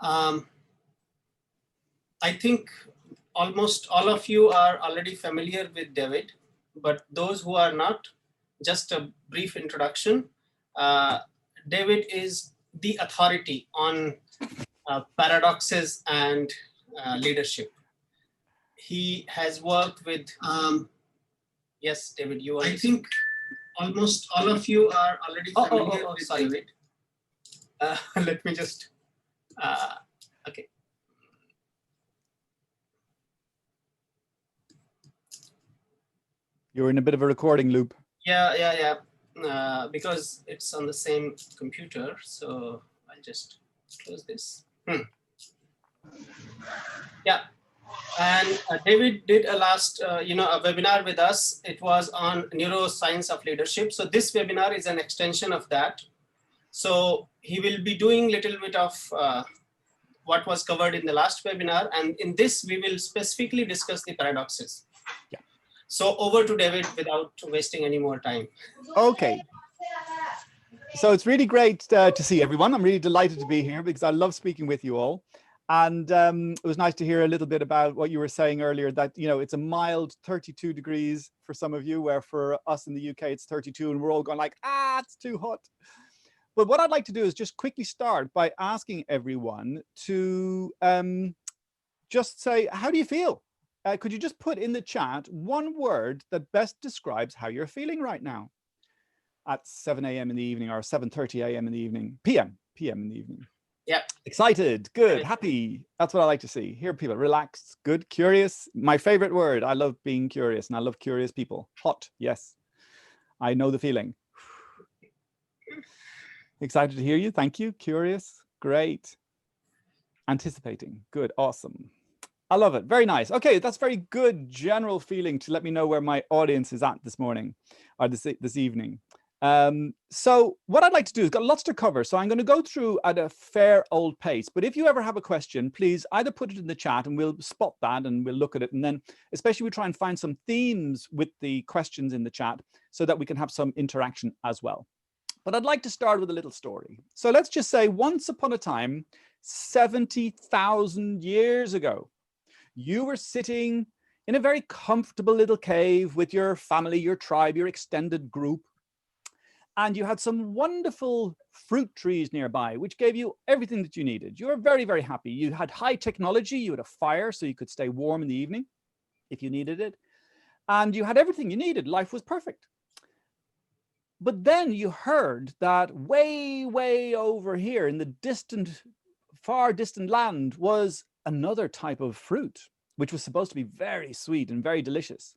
I think almost all of you are already familiar with David, but those who are not, just a brief introduction. David is the authority on paradoxes and leadership. He has worked with, yes, David, you are. I think almost all of you are already familiar with David. Let me just, okay. You're in a bit of a recording loop. Yeah. Because it's on the same computer, so I'll just close this. Yeah, and David did a last, a webinar with us. It was on neuroscience of leadership. So this webinar is an extension of that. So he will be doing a little bit of what was covered in the last webinar, and in this we will specifically discuss the paradoxes. Yeah. So over to David without wasting any more time. Okay. So it's really great to see everyone. I'm really delighted to be here because I love speaking with you all. And it was nice to hear a little bit about what you were saying earlier, that, it's a mild 32 degrees for some of you, where for us in the UK, it's 32 and we're all going like, it's too hot. But what I'd like to do is just quickly start by asking everyone to just say, how do you feel? Could you just put in the chat one word that best describes how you're feeling right now at 7 a.m. in the evening, or 7:30 a.m. in the evening, p.m. in the evening? Yeah. Excited, good, happy. That's what I like to see. Hear people relaxed, good, curious. My favorite word. I love being curious, and I love curious people. Hot, yes. I know the feeling. Excited to hear you. Thank you. Curious, great. Anticipating, good, awesome. I love it. Very nice. Okay, that's very good general feeling to let me know where my audience is at this morning or this evening. So what I'd like to do is got lots to cover. So I'm going to go through at a fair old pace. But if you ever have a question, please either put it in the chat and we'll spot that and we'll look at it. And then especially we try and find some themes with the questions in the chat so that we can have some interaction as well. But I'd like to start with a little story. So let's just say once upon a time, 70,000 years ago, you were sitting in a very comfortable little cave with your family, your tribe, your extended group. And you had some wonderful fruit trees nearby, which gave you everything that you needed. You were very, very happy. You had high technology. You had a fire so you could stay warm in the evening if you needed it. And you had everything you needed. Life was perfect. But then you heard that way, way over here in the distant, far distant land was another type of fruit, which was supposed to be very sweet and very delicious.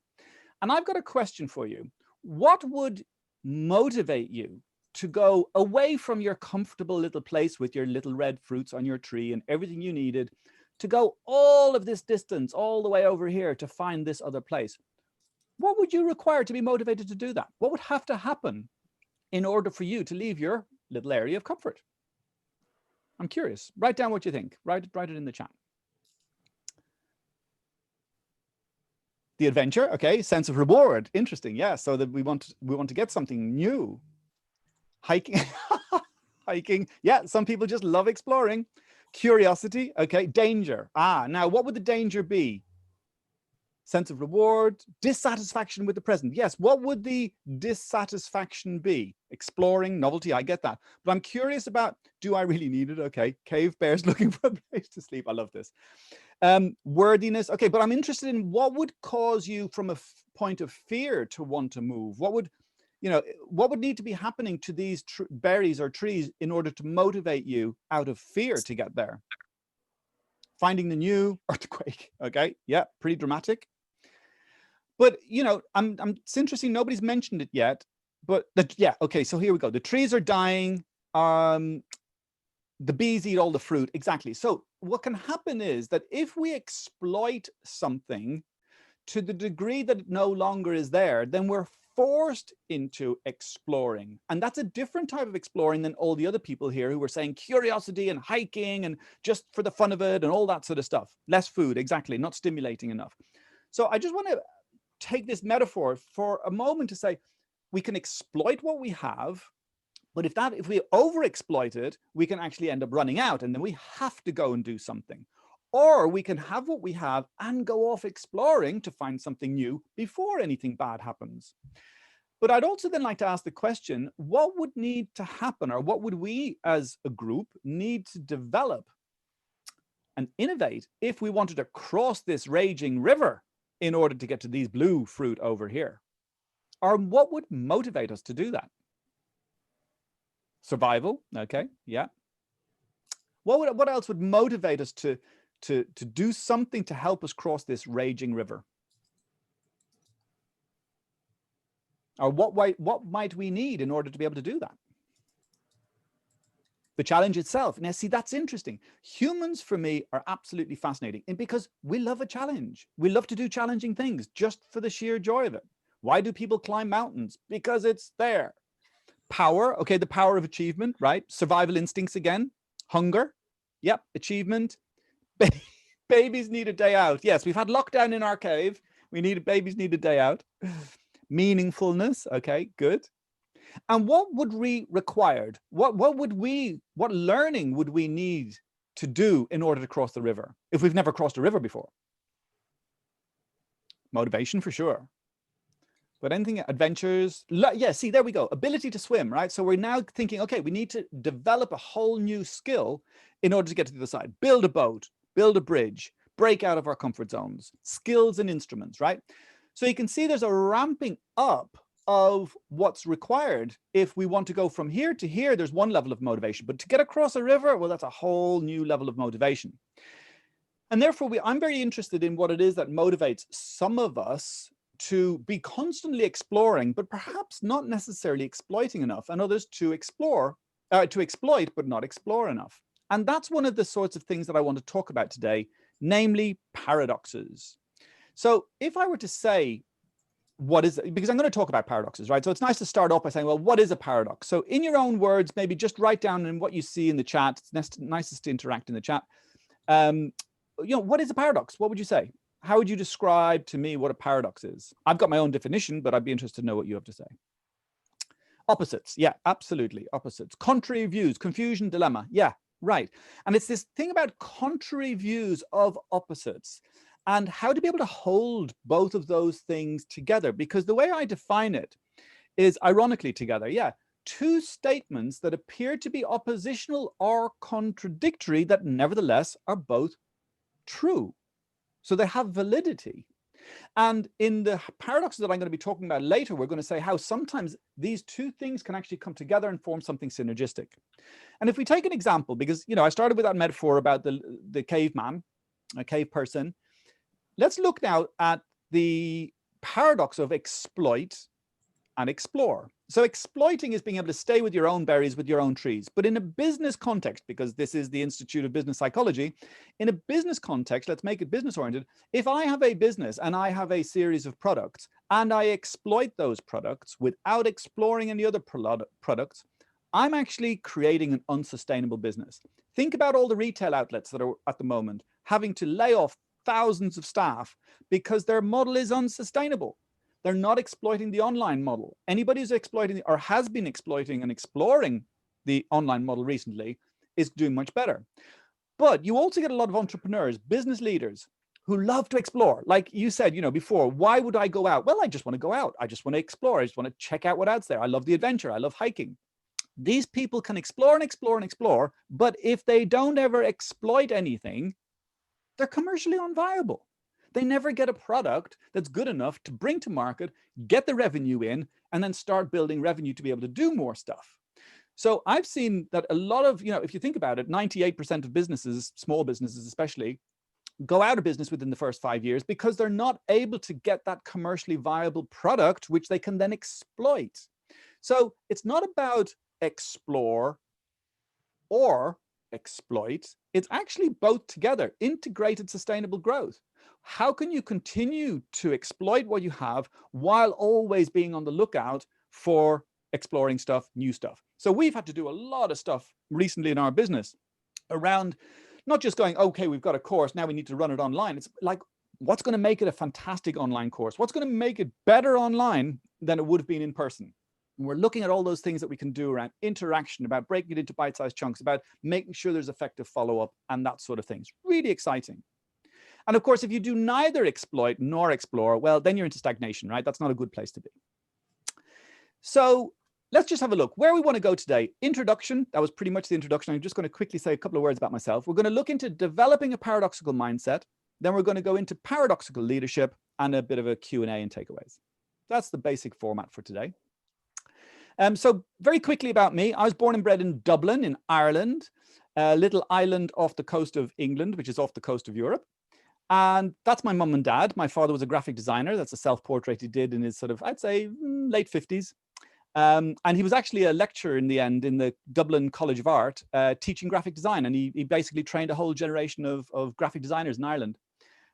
And I've got a question for you. What would motivate you to go away from your comfortable little place with your little red fruits on your tree and everything you needed, to go all of this distance, all the way over here to find this other place? What would you require to be motivated to do that? What would have to happen in order for you to leave your little area of comfort? I'm curious. Write down what you think. Write it in the chat. The adventure, okay. Sense of reward, interesting. Yeah, so that we want to get something new. Hiking, hiking. Yeah, some people just love exploring. Curiosity, okay. Danger. Now what would the danger be? Sense of reward, dissatisfaction with the present. Yes, what would the dissatisfaction be? Exploring, novelty, I get that. But I'm curious about, do I really need it? Okay, cave bears looking for a place to sleep. I love this. Worthiness, okay, but I'm interested in what would cause you from a point of fear to want to move? What would need to be happening to these berries or trees in order to motivate you out of fear to get there? Finding the new, earthquake, okay, yeah, pretty dramatic. But, it's interesting, nobody's mentioned it yet, but yeah, okay, so here we go. The trees are dying, the bees eat all the fruit, exactly. So what can happen is that if we exploit something to the degree that it no longer is there, then we're forced into exploring. And that's a different type of exploring than all the other people here who were saying curiosity and hiking and just for the fun of it and all that sort of stuff. Less food, exactly, not stimulating enough. So I just want to take this metaphor for a moment to say we can exploit what we have, But if we overexploit it, we can actually end up running out, and then we have to go and do something. Or we can have what we have and go off exploring to find something new before anything bad happens. But I'd also then like to ask the question, what would need to happen, or what would we as a group need to develop and innovate if we wanted to cross this raging river in order to get to these blue fruit over here? Or what would motivate us to do that? Survival, okay, yeah. What else would motivate us to do something to help us cross this raging river? Or what might we need in order to be able to do that? The challenge itself. Now, see, that's interesting. Humans, for me, are absolutely fascinating, and because we love a challenge. We love to do challenging things just for the sheer joy of it. Why do people climb mountains? Because it's there. Power, okay, the power of achievement, right? Survival instincts again. Hunger, yep, achievement. Babies need a day out. Yes, we've had lockdown in our cave. Babies need a day out. Meaningfulness, okay, good. And what would we required? What learning would we need to do in order to cross the river if we've never crossed a river before? Motivation for sure. But anything, adventures, yeah, see, there we go. Ability to swim, right? So we're now thinking, okay, we need to develop a whole new skill in order to get to the other side. Build a boat, build a bridge, break out of our comfort zones, skills and instruments, right? So you can see there's a ramping up of what's required. If we want to go from here to here, there's one level of motivation, but to get across a river, well, that's a whole new level of motivation. And therefore, I'm very interested in what it is that motivates some of us to be constantly exploring, but perhaps not necessarily exploiting enough, and others to exploit, but not explore enough. And that's one of the sorts of things that I want to talk about today, namely paradoxes. So if I were to say, what is it? Because I'm going to talk about paradoxes, right? So it's nice to start off by saying, well, what is a paradox? So in your own words, maybe just write down in what you see in the chat. It's nicest to interact in the chat. What is a paradox? What would you say? How would you describe to me what a paradox is? I've got my own definition, but I'd be interested to know what you have to say. Opposites. Yeah, absolutely. Opposites. Contrary views, confusion, dilemma. Yeah, right. And it's this thing about contrary views of opposites and how to be able to hold both of those things together. Because the way I define it is ironically together. Yeah. Two statements that appear to be oppositional or contradictory that nevertheless are both true. So they have validity. And in the paradoxes that I'm going to be talking about later, we're going to say how sometimes these two things can actually come together and form something synergistic. And if we take an example, because, I started with that metaphor about the caveman, a cave person. Let's look now at the paradox of exploit and explore. So exploiting is being able to stay with your own berries, with your own trees. But in a business context, because this is the Institute of Business Psychology, in a business context, let's make it business oriented. If I have a business and I have a series of products and I exploit those products without exploring any other products, I'm actually creating an unsustainable business. Think about all the retail outlets that are at the moment having to lay off thousands of staff because their model is unsustainable. They're not exploiting the online model. Anybody who's exploiting or has been exploiting and exploring the online model recently is doing much better. But you also get a lot of entrepreneurs, business leaders who love to explore. Like you said, before, why would I go out? Well, I just want to go out. I just want to explore. I just want to check out what's there. I love the adventure. I love hiking. These people can explore and explore and explore, but if they don't ever exploit anything, they're commercially unviable. They never get a product that's good enough to bring to market, get the revenue in, and then start building revenue to be able to do more stuff. So I've seen that a lot of, if you think about it, 98% of businesses, small businesses especially, go out of business within the first 5 years because they're not able to get that commercially viable product, which they can then exploit. So it's not about explore or exploit. It's actually both together, integrated sustainable growth. How can you continue to exploit what you have while always being on the lookout for exploring stuff, new stuff? So we've had to do a lot of stuff recently in our business around not just going, okay, we've got a course, now we need to run it online. It's like, what's going to make it a fantastic online course? What's going to make it better online than it would have been in person? And we're looking at all those things that we can do around interaction, about breaking it into bite-sized chunks, about making sure there's effective follow-up and that sort of thing. It's really exciting. And of course, if you do neither exploit nor explore, well, then you're into stagnation, right? That's not a good place to be. So let's just have a look where we want to go today. Introduction, that was pretty much the introduction. I'm just going to quickly say a couple of words about myself. We're going to look into developing a paradoxical mindset. Then we're going to go into paradoxical leadership and a bit of a Q&A and takeaways. That's the basic format for today. So very quickly about me, I was born and bred in Dublin in Ireland, a little island off the coast of England, which is off the coast of Europe. And that's my mum and dad. My father was a graphic designer. That's a self-portrait he did in his sort of, I'd say, late 50s. And he was actually a lecturer in the end in the Dublin College of Art, teaching graphic design. And he basically trained a whole generation of graphic designers in Ireland.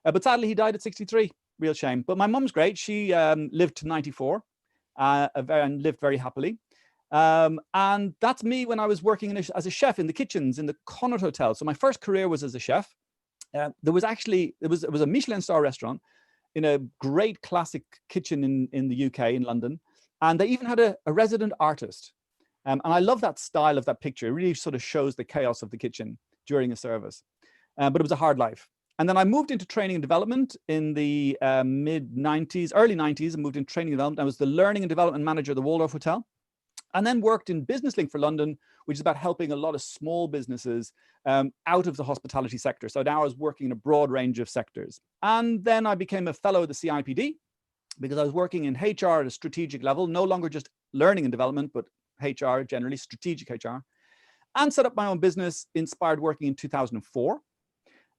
But sadly, he died at 63. Real shame. But my mum's great. She lived to 94 and lived very happily. And that's me when I was working as a chef in the kitchens in the Connaught Hotel. So my first career was as a chef. There was a Michelin star restaurant in a great classic kitchen in the UK, in London. And they even had a resident artist. And I love that style of that picture. It really sort of shows the chaos of the kitchen during a service. But it was a hard life. And then I moved into training and development in the mid-90s, early 90s, and moved into training and development. I was the learning and development manager of the Waldorf Hotel. And then worked in Business Link for London, which is about helping a lot of small businesses out of the hospitality sector. So now I was working in a broad range of sectors. And then I became a fellow of the CIPD because I was working in HR at a strategic level, no longer just learning and development, but HR generally, strategic HR, and set up my own business, Inspired Working, in 2004.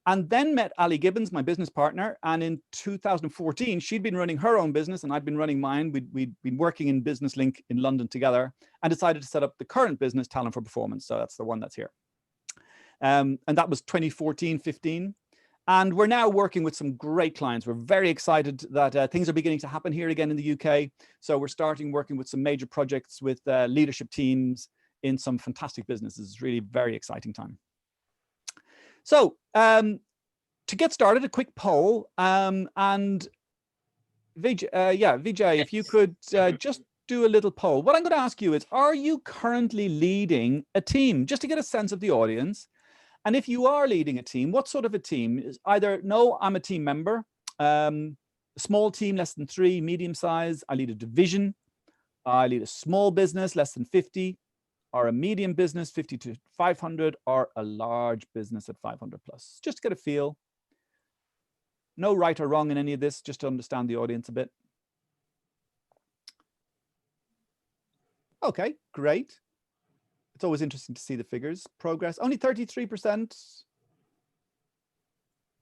And then met Ali Gibbons, my business partner. And in 2014, she'd been running her own business and I'd been running mine. We'd been working in Business Link in London together and decided to set up the current business, Talent for Performance. So that's the one that's here. And that was 2014, 15. And we're now working with some great clients. We're very excited that things are beginning to happen here again in the UK. So we're starting working with some major projects with leadership teams in some fantastic businesses. It's really a very exciting time. So to get started, a quick poll, and Vijay, if you could just do a little poll. What I'm going to ask you is, are you currently leading a team? Just to get a sense of the audience. And if you are leading a team, what sort of a team? Is either, no, I'm a team member, a small team, less than 3, medium size, I lead a division, I lead a small business, less than 50, or a medium business, 50 to 500, or a large business at 500 plus. Just to get a feel. No right or wrong in any of this, just to understand the audience a bit. Okay, great. It's always interesting to see the figures. Progress, only 33%.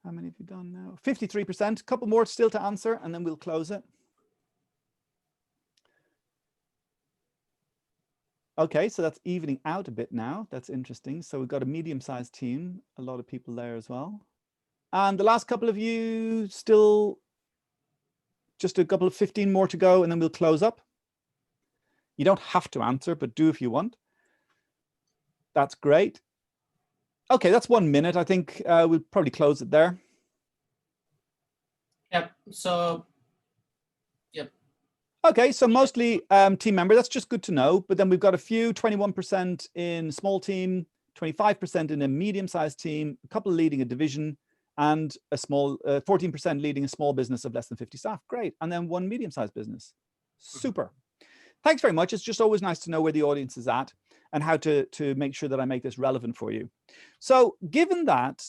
How many have you done now? 53%, a couple more still to answer, and then we'll close it. Okay, so that's evening out a bit now. That's interesting. So we've got a medium-sized team, a lot of people there as well. And the last couple of you still just a couple of 15 more to go, and then we'll close up. You don't have to answer, but do if you want. That's great. Okay, that's 1 minute. I think we'll probably close it there. Yep. So, yep. Okay, so mostly team member. That's just good to know. But then we've got a few, 21% in small team, 25% in a medium-sized team, a couple leading a division, and a small 14% leading a small business of less than 50 staff. Great. And then one medium-sized business. Super. Thanks very much. It's just always nice to know where the audience is at and how to make sure that I make this relevant for you. So given that,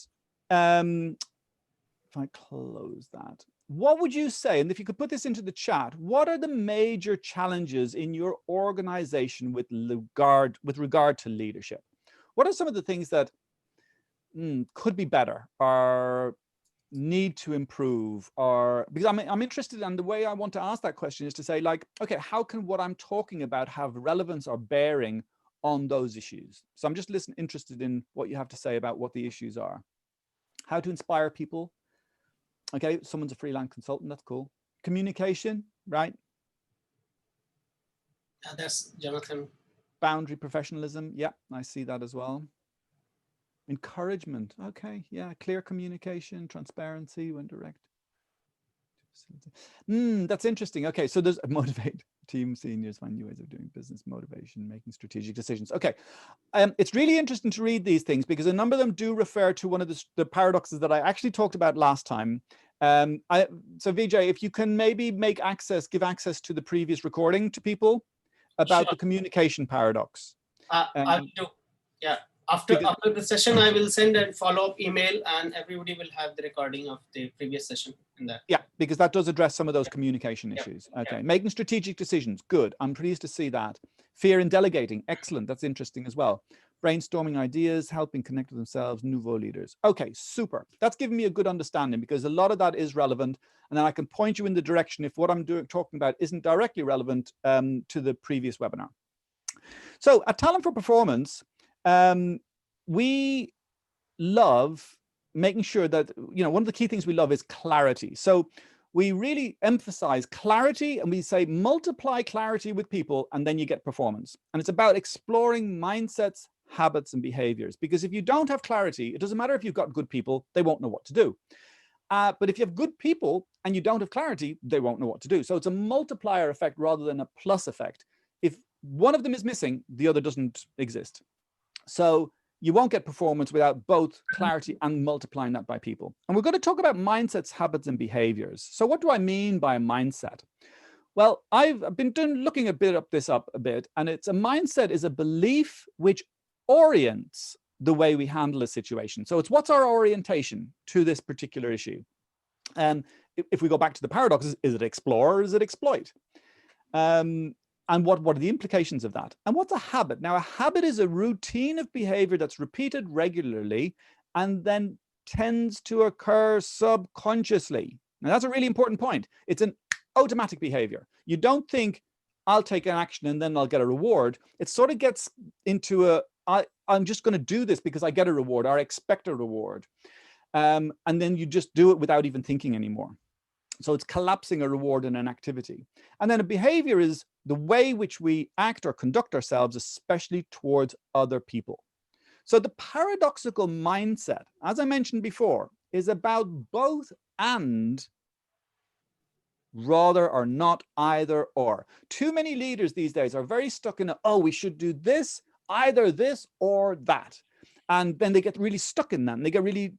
if I close that, what would you say, and if you could put this into the chat, what are the major challenges in your organization with regard to leadership? What are some of the things that could be better or need to improve? Or because I'm interested, and the way I want to ask that question is to say, like, okay, how can what I'm talking about have relevance or bearing on those issues? So I'm just interested in what you have to say about what the issues are. How to inspire people. Okay, someone's a freelance consultant, that's cool. Communication, right? That's Jonathan. Boundary professionalism, yeah, I see that as well. Encouragement, okay, yeah, clear communication, transparency when direct. That's interesting. Okay, so there's motivate. Team seniors find new ways of doing business, motivation, making strategic decisions. Okay, it's really interesting to read these things because a number of them do refer to one of the paradoxes that I actually talked about last time. So Vijay, if you can maybe give access to the previous recording to people about the communication paradox. I will do. Yeah. After the session, I will send a follow-up email, and everybody will have the recording of the previous session in that. Yeah, because that does address some of those communication issues. Okay, making strategic decisions. Good. I'm pleased to see that. Fear in delegating. Excellent. That's interesting as well. Brainstorming ideas, helping connect with themselves, nouveau leaders. Okay, super. That's given me a good understanding because a lot of that is relevant. And then I can point you in the direction if what I'm talking about isn't directly relevant to the previous webinar. So at Talent for Performance, we love making sure that, one of the key things we love is clarity. So we really emphasize clarity and we say multiply clarity with people and then you get performance. And it's about exploring mindsets, habits, and behaviors. Because if you don't have clarity, it doesn't matter if you've got good people, they won't know what to do. But if you have good people and you don't have clarity, they won't know what to do. So it's a multiplier effect rather than a plus effect. If one of them is missing, the other doesn't exist. So you won't get performance without both clarity and multiplying that by people. And we're going to talk about mindsets, habits, and behaviors. So what do I mean by a mindset? Well, I've been looking this up a bit, and it's a mindset is a belief which orients the way we handle a situation. So it's what's our orientation to this particular issue. And if we go back to the paradoxes, is it explore or is it exploit? And what are the implications of that? And what's a habit? Now, a habit is a routine of behavior that's repeated regularly and then tends to occur subconsciously. Now, that's a really important point. It's an automatic behavior. You don't think, I'll take an action and then I'll get a reward. It sort of gets into I'm just going to do this because I get a reward or I expect a reward. And then you just do it without even thinking anymore. So it's collapsing a reward in an activity. And then a behavior is the way which we act or conduct ourselves, especially towards other people. So the paradoxical mindset, as I mentioned before, is about both and rather or not either or. Too many leaders these days are very stuck in, we should do this, either this or that. And then they get really stuck in that and they get really,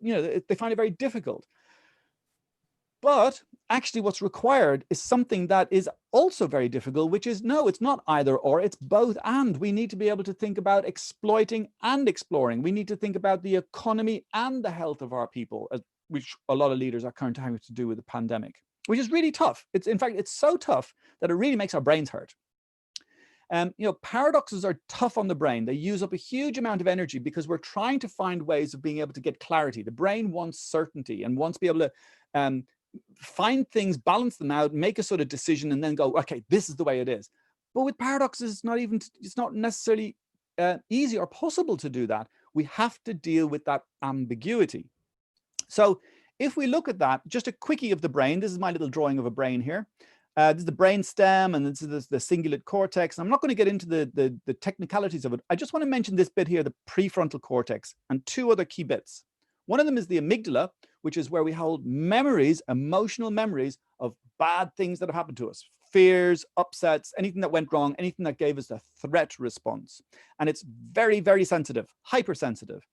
they find it very difficult. But actually what's required is something that is also very difficult, which is, no, it's not either or, it's both and. We need to be able to think about exploiting and exploring. We need to think about the economy and the health of our people, which a lot of leaders are currently having to do with the pandemic, which is really tough. In fact, it's so tough that it really makes our brains hurt. Paradoxes are tough on the brain. They use up a huge amount of energy because we're trying to find ways of being able to get clarity. The brain wants certainty and wants to be able to find things, balance them out, make a sort of decision, and then go, okay, this is the way it is. But with paradoxes, it's not necessarily easy or possible to do that. We have to deal with that ambiguity. So if we look at that, just a quickie of the brain, this is my little drawing of a brain here. This is the brain stem, and this is the cingulate cortex. I'm not going to get into the technicalities of it. I just want to mention this bit here, the prefrontal cortex, and two other key bits. One of them is the amygdala, which is where we hold memories, emotional memories of bad things that have happened to us, fears, upsets, anything that went wrong, anything that gave us a threat response. And it's very, very sensitive, hypersensitive.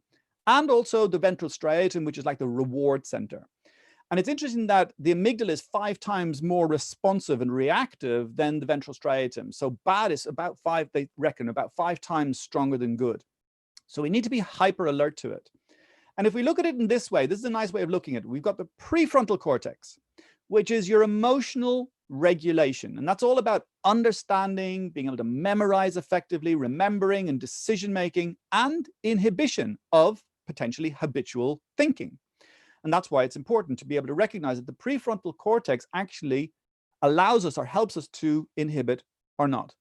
And also the ventral striatum, which is like the reward center. And it's interesting that the amygdala is 5 times more responsive and reactive than the ventral striatum. So bad is about 5, they reckon, about 5 times stronger than good. So we need to be hyper alert to it. And if we look at it in this way, this is a nice way of looking at it. We've got the prefrontal cortex, which is your emotional regulation. And that's all about understanding, being able to memorize effectively, remembering and decision-making, and inhibition of potentially habitual thinking. And that's why it's important to be able to recognize that the prefrontal cortex actually allows us or helps us to inhibit or not.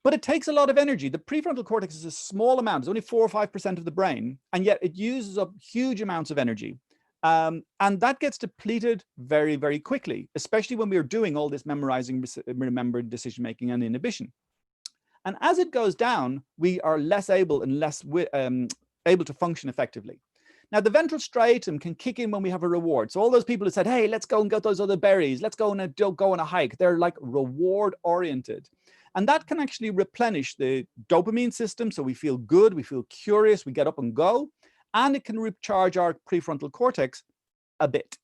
But it takes a lot of energy. The prefrontal cortex is a small amount. It's only 4 or 5% of the brain, and yet it uses up huge amounts of energy. And that gets depleted very, very quickly, especially when we're doing all this memorizing, remembering, decision-making, and inhibition. And as it goes down, we are less able and less able to function effectively. Now, the ventral striatum can kick in when we have a reward. So all those people who said, hey, let's go and get those other berries, let's go and go on a hike, they're like reward oriented. And that can actually replenish the dopamine system. So we feel good, we feel curious, we get up and go, and it can recharge our prefrontal cortex a bit.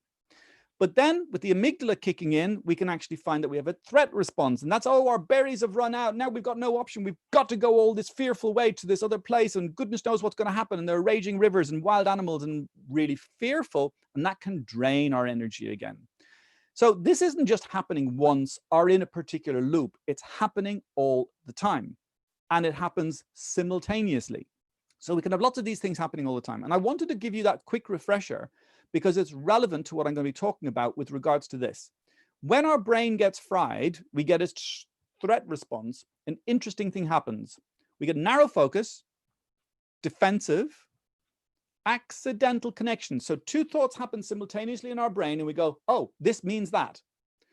But then with the amygdala kicking in, we can actually find that we have a threat response. And that's, oh, our berries have run out. Now we've got no option. We've got to go all this fearful way to this other place. And goodness knows what's going to happen. And there are raging rivers and wild animals and really fearful. And that can drain our energy again. So this isn't just happening once or in a particular loop. It's happening all the time. And it happens simultaneously. So we can have lots of these things happening all the time. And I wanted to give you that quick refresher because it's relevant to what I'm going to be talking about with regards to this. When our brain gets fried, we get a threat response. An interesting thing happens. We get narrow focus, defensive, accidental connection. So two thoughts happen simultaneously in our brain and we go, oh, this means that.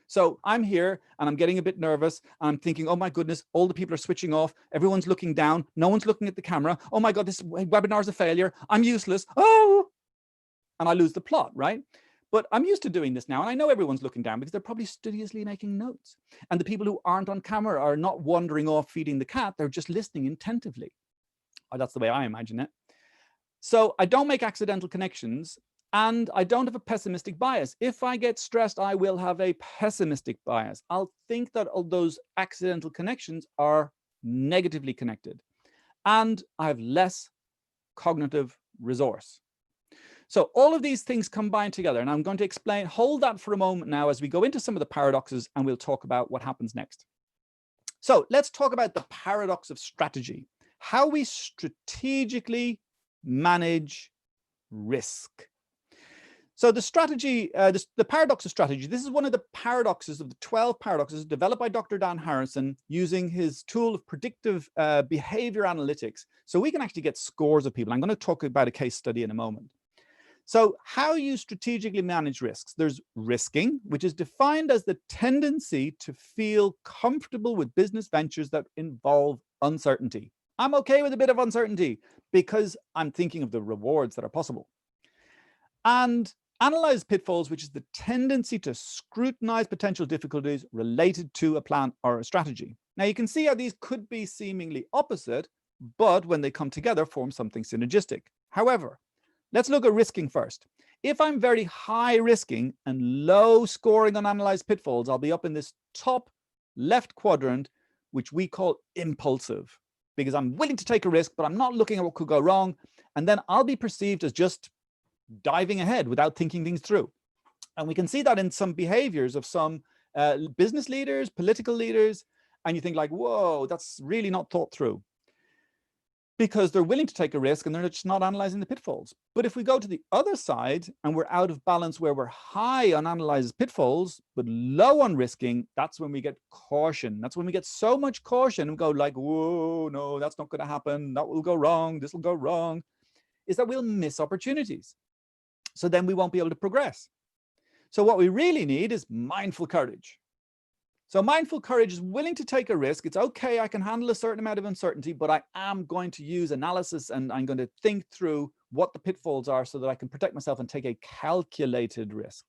So I'm here and I'm getting a bit nervous. And I'm thinking, oh my goodness, all the people are switching off. Everyone's looking down. No one's looking at the camera. Oh my God, this webinar is a failure. I'm useless. Oh, and I lose the plot, right? But I'm used to doing this now. And I know everyone's looking down because they're probably studiously making notes. And the people who aren't on camera are not wandering off feeding the cat. They're just listening attentively. Or that's the way I imagine it. So I don't make accidental connections and I don't have a pessimistic bias. If I get stressed, I will have a pessimistic bias. I'll think that all those accidental connections are negatively connected and I have less cognitive resource. So all of these things combine together, and I'm going to explain, hold that for a moment now as we go into some of the paradoxes, and we'll talk about what happens next. So let's talk about the paradox of strategy, how we strategically manage risk. So the strategy, the paradox of strategy, this is one of the paradoxes of the 12 paradoxes developed by Dr. Dan Harrison using his tool of predictive behavior analytics. So we can actually get scores of people. I'm going to talk about a case study in a moment. So how you strategically manage risks. There's risking, which is defined as the tendency to feel comfortable with business ventures that involve uncertainty. I'm okay with a bit of uncertainty because I'm thinking of the rewards that are possible. And analyze pitfalls, which is the tendency to scrutinize potential difficulties related to a plan or a strategy. Now you can see how these could be seemingly opposite, but when they come together, form something synergistic. However, let's look at risking first. If I'm very high risking and low scoring on analyzed pitfalls, I'll be up in this top left quadrant, which we call impulsive, because I'm willing to take a risk, but I'm not looking at what could go wrong. And then I'll be perceived as just diving ahead without thinking things through. And we can see that in some behaviors of some business leaders, political leaders, and you think like, whoa, that's really not thought through. Because they're willing to take a risk and they're just not analyzing the pitfalls. But if we go to the other side and we're out of balance where we're high on analyzed pitfalls, but low on risking, that's when we get caution. That's when we get so much caution and go like, whoa, no, that's not going to happen. That will go wrong. This will go wrong. Is that we'll miss opportunities. So then we won't be able to progress. So what we really need is mindful courage. So mindful courage is willing to take a risk. It's okay, I can handle a certain amount of uncertainty, but I am going to use analysis and I'm going to think through what the pitfalls are so that I can protect myself and take a calculated risk.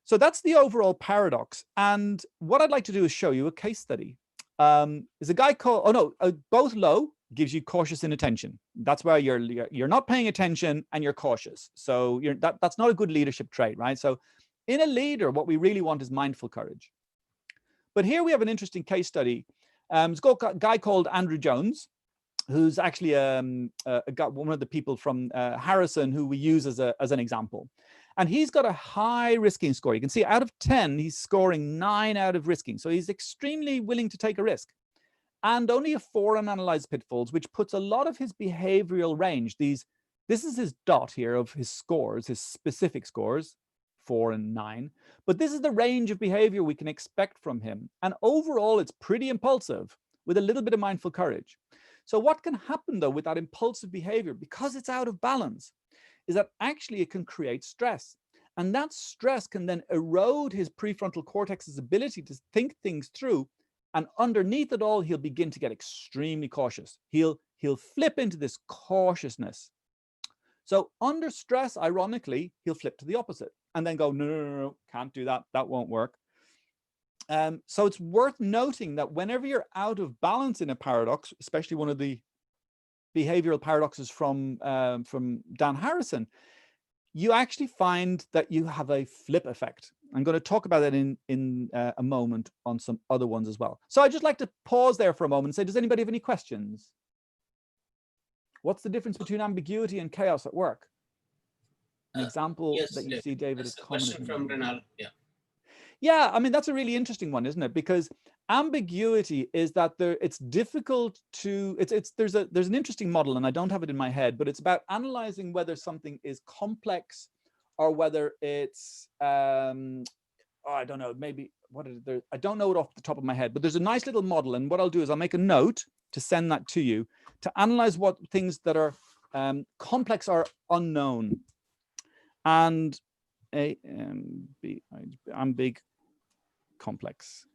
So that's the overall paradox. And what I'd like to do is show you a case study. There's a guy called, both low gives you cautious inattention. That's where you're not paying attention and you're cautious. So that's not a good leadership trait, right? So in a leader, what we really want is mindful courage. But here we have an interesting case study. It's got a guy called Andrew Jones, who's actually one of the people from Harrison who we use as an example. And he's got a high risking score. You can see out of 10, he's scoring 9 out of risking. So he's extremely willing to take a risk. And only a 4 on analyzed pitfalls, which puts a lot of his behavioral range. This is his dot here of his scores, his specific scores. 4 and 9, but this is the range of behavior we can expect from him. And overall, it's pretty impulsive with a little bit of mindful courage. So what can happen though with that impulsive behavior, because it's out of balance, is that actually it can create stress. And that stress can then erode his prefrontal cortex's ability to think things through. And underneath it all, he'll begin to get extremely cautious. He'll flip into this cautiousness. So under stress, ironically, he'll flip to the opposite and then go, no, no, no, no, can't do that. That won't work. So it's worth noting that whenever you're out of balance in a paradox, especially one of the behavioral paradoxes from Dan Harrison, you actually find that you have a flip effect. I'm going to talk about that in a moment on some other ones as well. So I'd just like to pause there for a moment and say, does anybody have any questions? What's the difference between ambiguity and chaos at work? An example yes, that you see, David, is common. Question from Renal. Yeah. Yeah, I mean, that's a really interesting one, isn't it? Because ambiguity is that it's difficult to, there's an interesting model, and I don't have it in my head, but it's about analyzing whether something is complex or whether it's, I don't know, maybe, I don't know it off the top of my head, but there's a nice little model. And what I'll do is I'll make a note to send that to you to analyze what things that are complex or unknown. And ambig complex.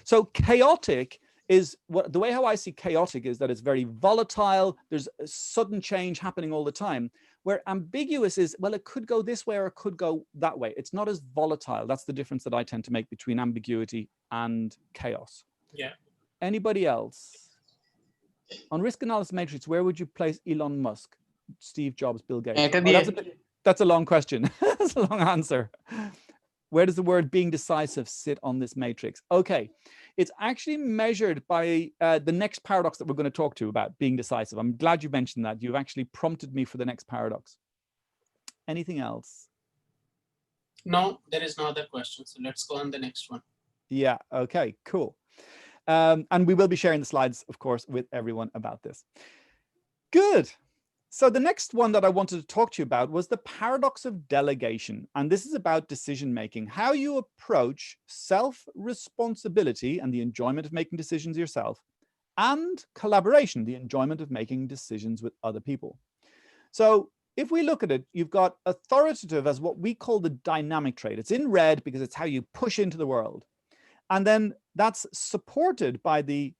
So chaotic is the way how I see chaotic is that it's very volatile. There's a sudden change happening all the time. Where ambiguous is, well, it could go this way or it could go that way. It's not as volatile. That's the difference that I tend to make between ambiguity and chaos. Yeah. Anybody else? On risk analysis matrix, where would you place Elon Musk, Steve Jobs, Bill Gates? That's a long question. That's a long answer. Where does the word being decisive sit on this matrix? Okay, it's actually measured by the next paradox that we're going to talk to about being decisive. I'm glad you mentioned that. You've actually prompted me for the next paradox. Anything else? No, there is no other question. So let's go on the next one. Yeah, okay, cool. And we will be sharing the slides, of course, with everyone about this. Good. So the next one that I wanted to talk to you about was the paradox of delegation. And this is about decision-making, how you approach self-responsibility and the enjoyment of making decisions yourself, and collaboration, the enjoyment of making decisions with other people. So if we look at it, you've got authoritative as what we call the dynamic trait. It's in red because it's how you push into the world. And then that's supported by the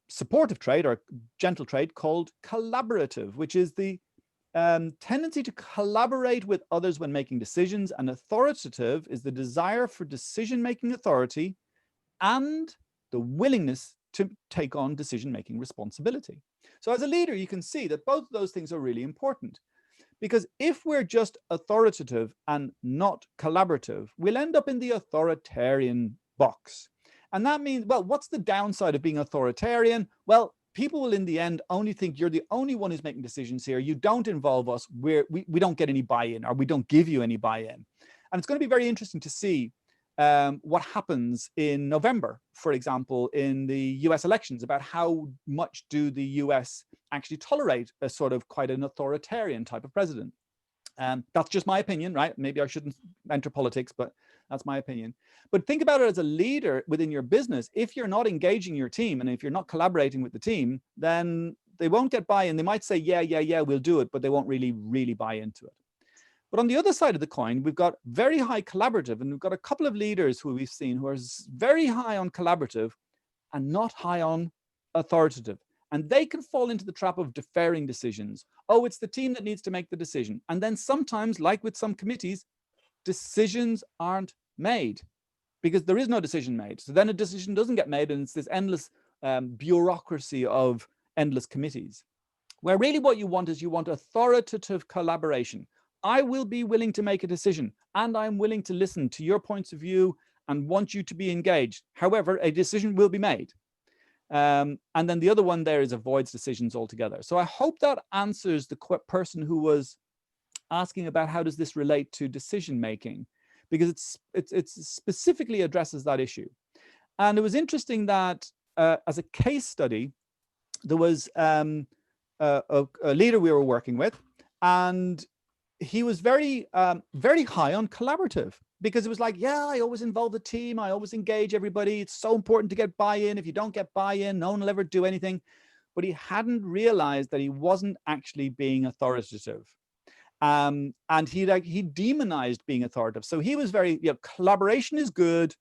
supportive trait or gentle trait called collaborative, which is the tendency to collaborate with others when making decisions. And authoritative is the desire for decision-making authority and the willingness to take on decision-making responsibility. So as a leader, you can see that both of those things are really important, because if we're just authoritative and not collaborative, we'll end up in the authoritarian box. And that means, well, what's the downside of being authoritarian? Well, people will in the end only think you're the only one who's making decisions here. You don't involve us. We don't get any buy-in, or we don't give you any buy-in. And it's going to be very interesting to see what happens in November, for example, in the US elections, about how much do the US actually tolerate a sort of quite an authoritarian type of president. That's just my opinion, right? Maybe I shouldn't enter politics, but that's my opinion. But think about it as a leader within your business. If you're not engaging your team and if you're not collaborating with the team, then they won't get buy-in. They might say, yeah, we'll do it, but they won't really buy into it. But on the other side of the coin, we've got very high collaborative, and we've got a couple of leaders who we've seen who are very high on collaborative and not high on authoritative. And they can fall into the trap of deferring decisions. Oh, it's the team that needs to make the decision. And then sometimes, like with some committees, decisions aren't made because there is no decision made. So then a decision doesn't get made, and it's this endless bureaucracy of endless committees, where really what you want is you want authoritative collaboration. I will be willing to make a decision, and I'm willing to listen to your points of view and want you to be engaged. However, a decision will be made. And then the other one there is avoids decisions altogether. So I hope that answers the person who was asking about how does this relate to decision making, because it specifically addresses that issue. And it was interesting that as a case study, there was a leader we were working with, and he was very high on collaborative, because it was like, yeah, I always involve the team. I always engage everybody. It's so important to get buy-in. If you don't get buy-in, no one will ever do anything. But he hadn't realized that he wasn't actually being authoritative. And he demonized being authoritative. So he was very, collaboration is good,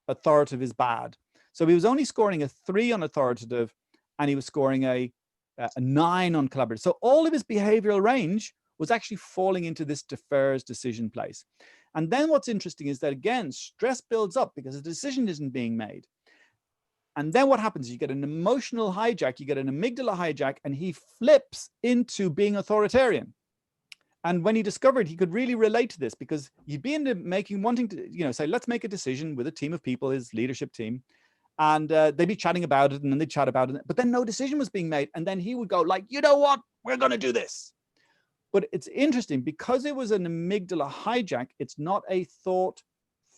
authoritative is bad. So he was only scoring a 3 on authoritative, and he was scoring a a 9 on collaborative. So all of his behavioral range was actually falling into this defers decision place. And then what's interesting is that, again, stress builds up because a decision isn't being made. And then what happens? You get an emotional hijack, you get an amygdala hijack, and he flips into being authoritarian. And when he discovered he could really relate to this, because he'd be into wanting to, say, let's make a decision with a team of people, his leadership team, and they'd be chatting about it, and then they'd chat about it, but then no decision was being made. And then he would go like, you know what, we're going to do this. But it's interesting because it was an amygdala hijack. It's not a thought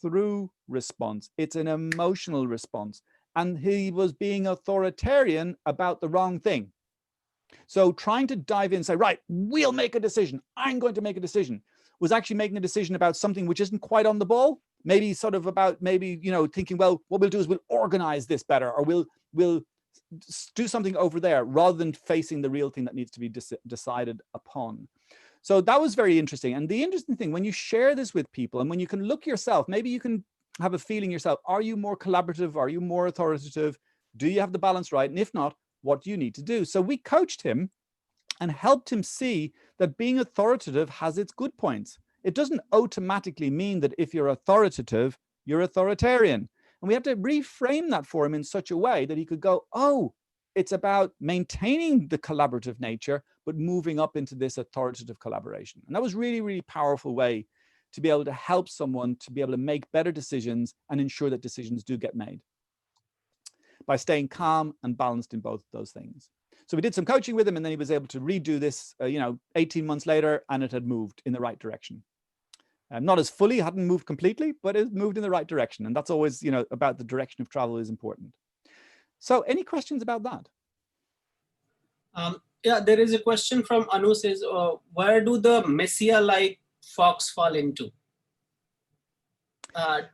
through response. It's an emotional response. And he was being authoritarian about the wrong thing. So trying to dive in and say, right, we'll make a decision. I'm going to make a decision, was actually making a decision about something which isn't quite on the ball. Maybe sort of about thinking, well, what we'll do is we'll organize this better, or we'll do something over there, rather than facing the real thing that needs to be decided upon. So that was very interesting. And the interesting thing, when you share this with people and when you can look yourself, maybe you can have a feeling yourself, are you more collaborative? Are you more authoritative? Do you have the balance right? And if not, what do you need to do? So we coached him and helped him see that being authoritative has its good points. It doesn't automatically mean that if you're authoritative, you're authoritarian. And we have to reframe that for him in such a way that he could go, oh, it's about maintaining the collaborative nature, but moving up into this authoritative collaboration. And that was really, really powerful way to be able to help someone to be able to make better decisions and ensure that decisions do get made by staying calm and balanced in both of those things. So we did some coaching with him, and then he was able to redo this, 18 months later, and it had moved in the right direction. Not as fully, hadn't moved completely, but it moved in the right direction. And that's always, about the direction of travel is important. So any questions about that? Yeah, there is a question from Anu says, where do the Messiah-like fox fall into?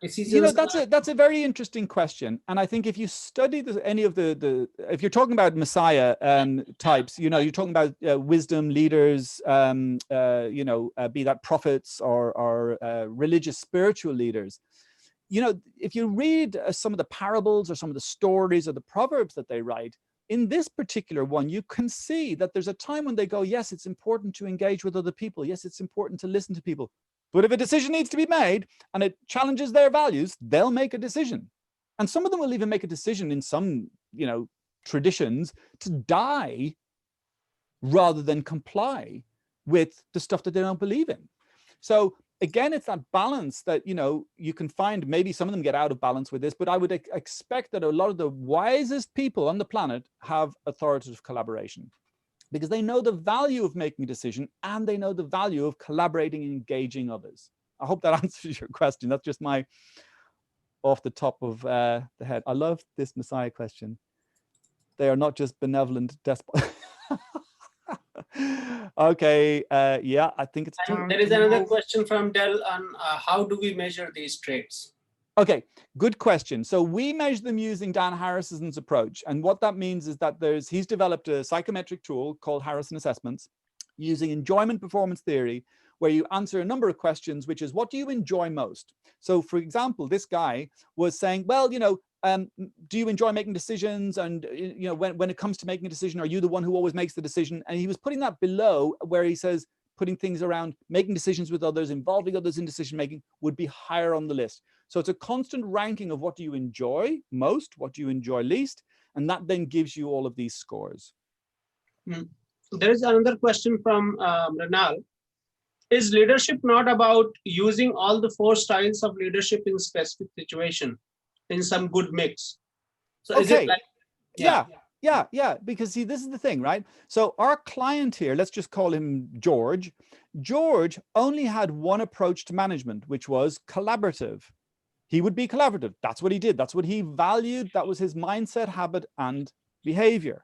Decisions. That's a very interesting question. And I think if you study any of if you're talking about Messiah types, you're talking about wisdom leaders, be that prophets or religious spiritual leaders. If you read some of the parables or some of the stories or the proverbs that they write, in this particular one, you can see that there's a time when they go, yes, it's important to engage with other people. Yes, it's important to listen to people. But if a decision needs to be made and it challenges their values, they'll make a decision. And some of them will even make a decision in some, traditions to die rather than comply with the stuff that they don't believe in. So again, it's that balance that, you can find. Maybe some of them get out of balance with this, but I would expect that a lot of the wisest people on the planet have authoritative collaboration, because they know the value of making a decision and they know the value of collaborating and engaging others. I hope that answers your question. That's just my off the top of the head. I love this Messiah question. They are not just benevolent despots. Okay, yeah, I think it's time. There is another question from Del on how do we measure these traits? Okay, good question. So we measure them using Dan Harrison's approach. And what that means is that he's developed a psychometric tool called Harrison Assessments using enjoyment performance theory, where you answer a number of questions, which is, what do you enjoy most? So for example, this guy was saying, well, do you enjoy making decisions? And, when it comes to making a decision, are you the one who always makes the decision? And he was putting that below where he says, putting things around making decisions with others, involving others in decision-making would be higher on the list. So it's a constant ranking of what do you enjoy most, what do you enjoy least, and that then gives you all of these scores. There is another question from Renal. Is leadership not about using all the 4 styles of leadership in specific situation in some good mix? So is it like, yeah, because see, this is the thing, right? So our client here, let's just call him George. George only had one approach to management, which was collaborative. He would be collaborative. That's what he did. That's what he valued. That was his mindset, habit, and behavior.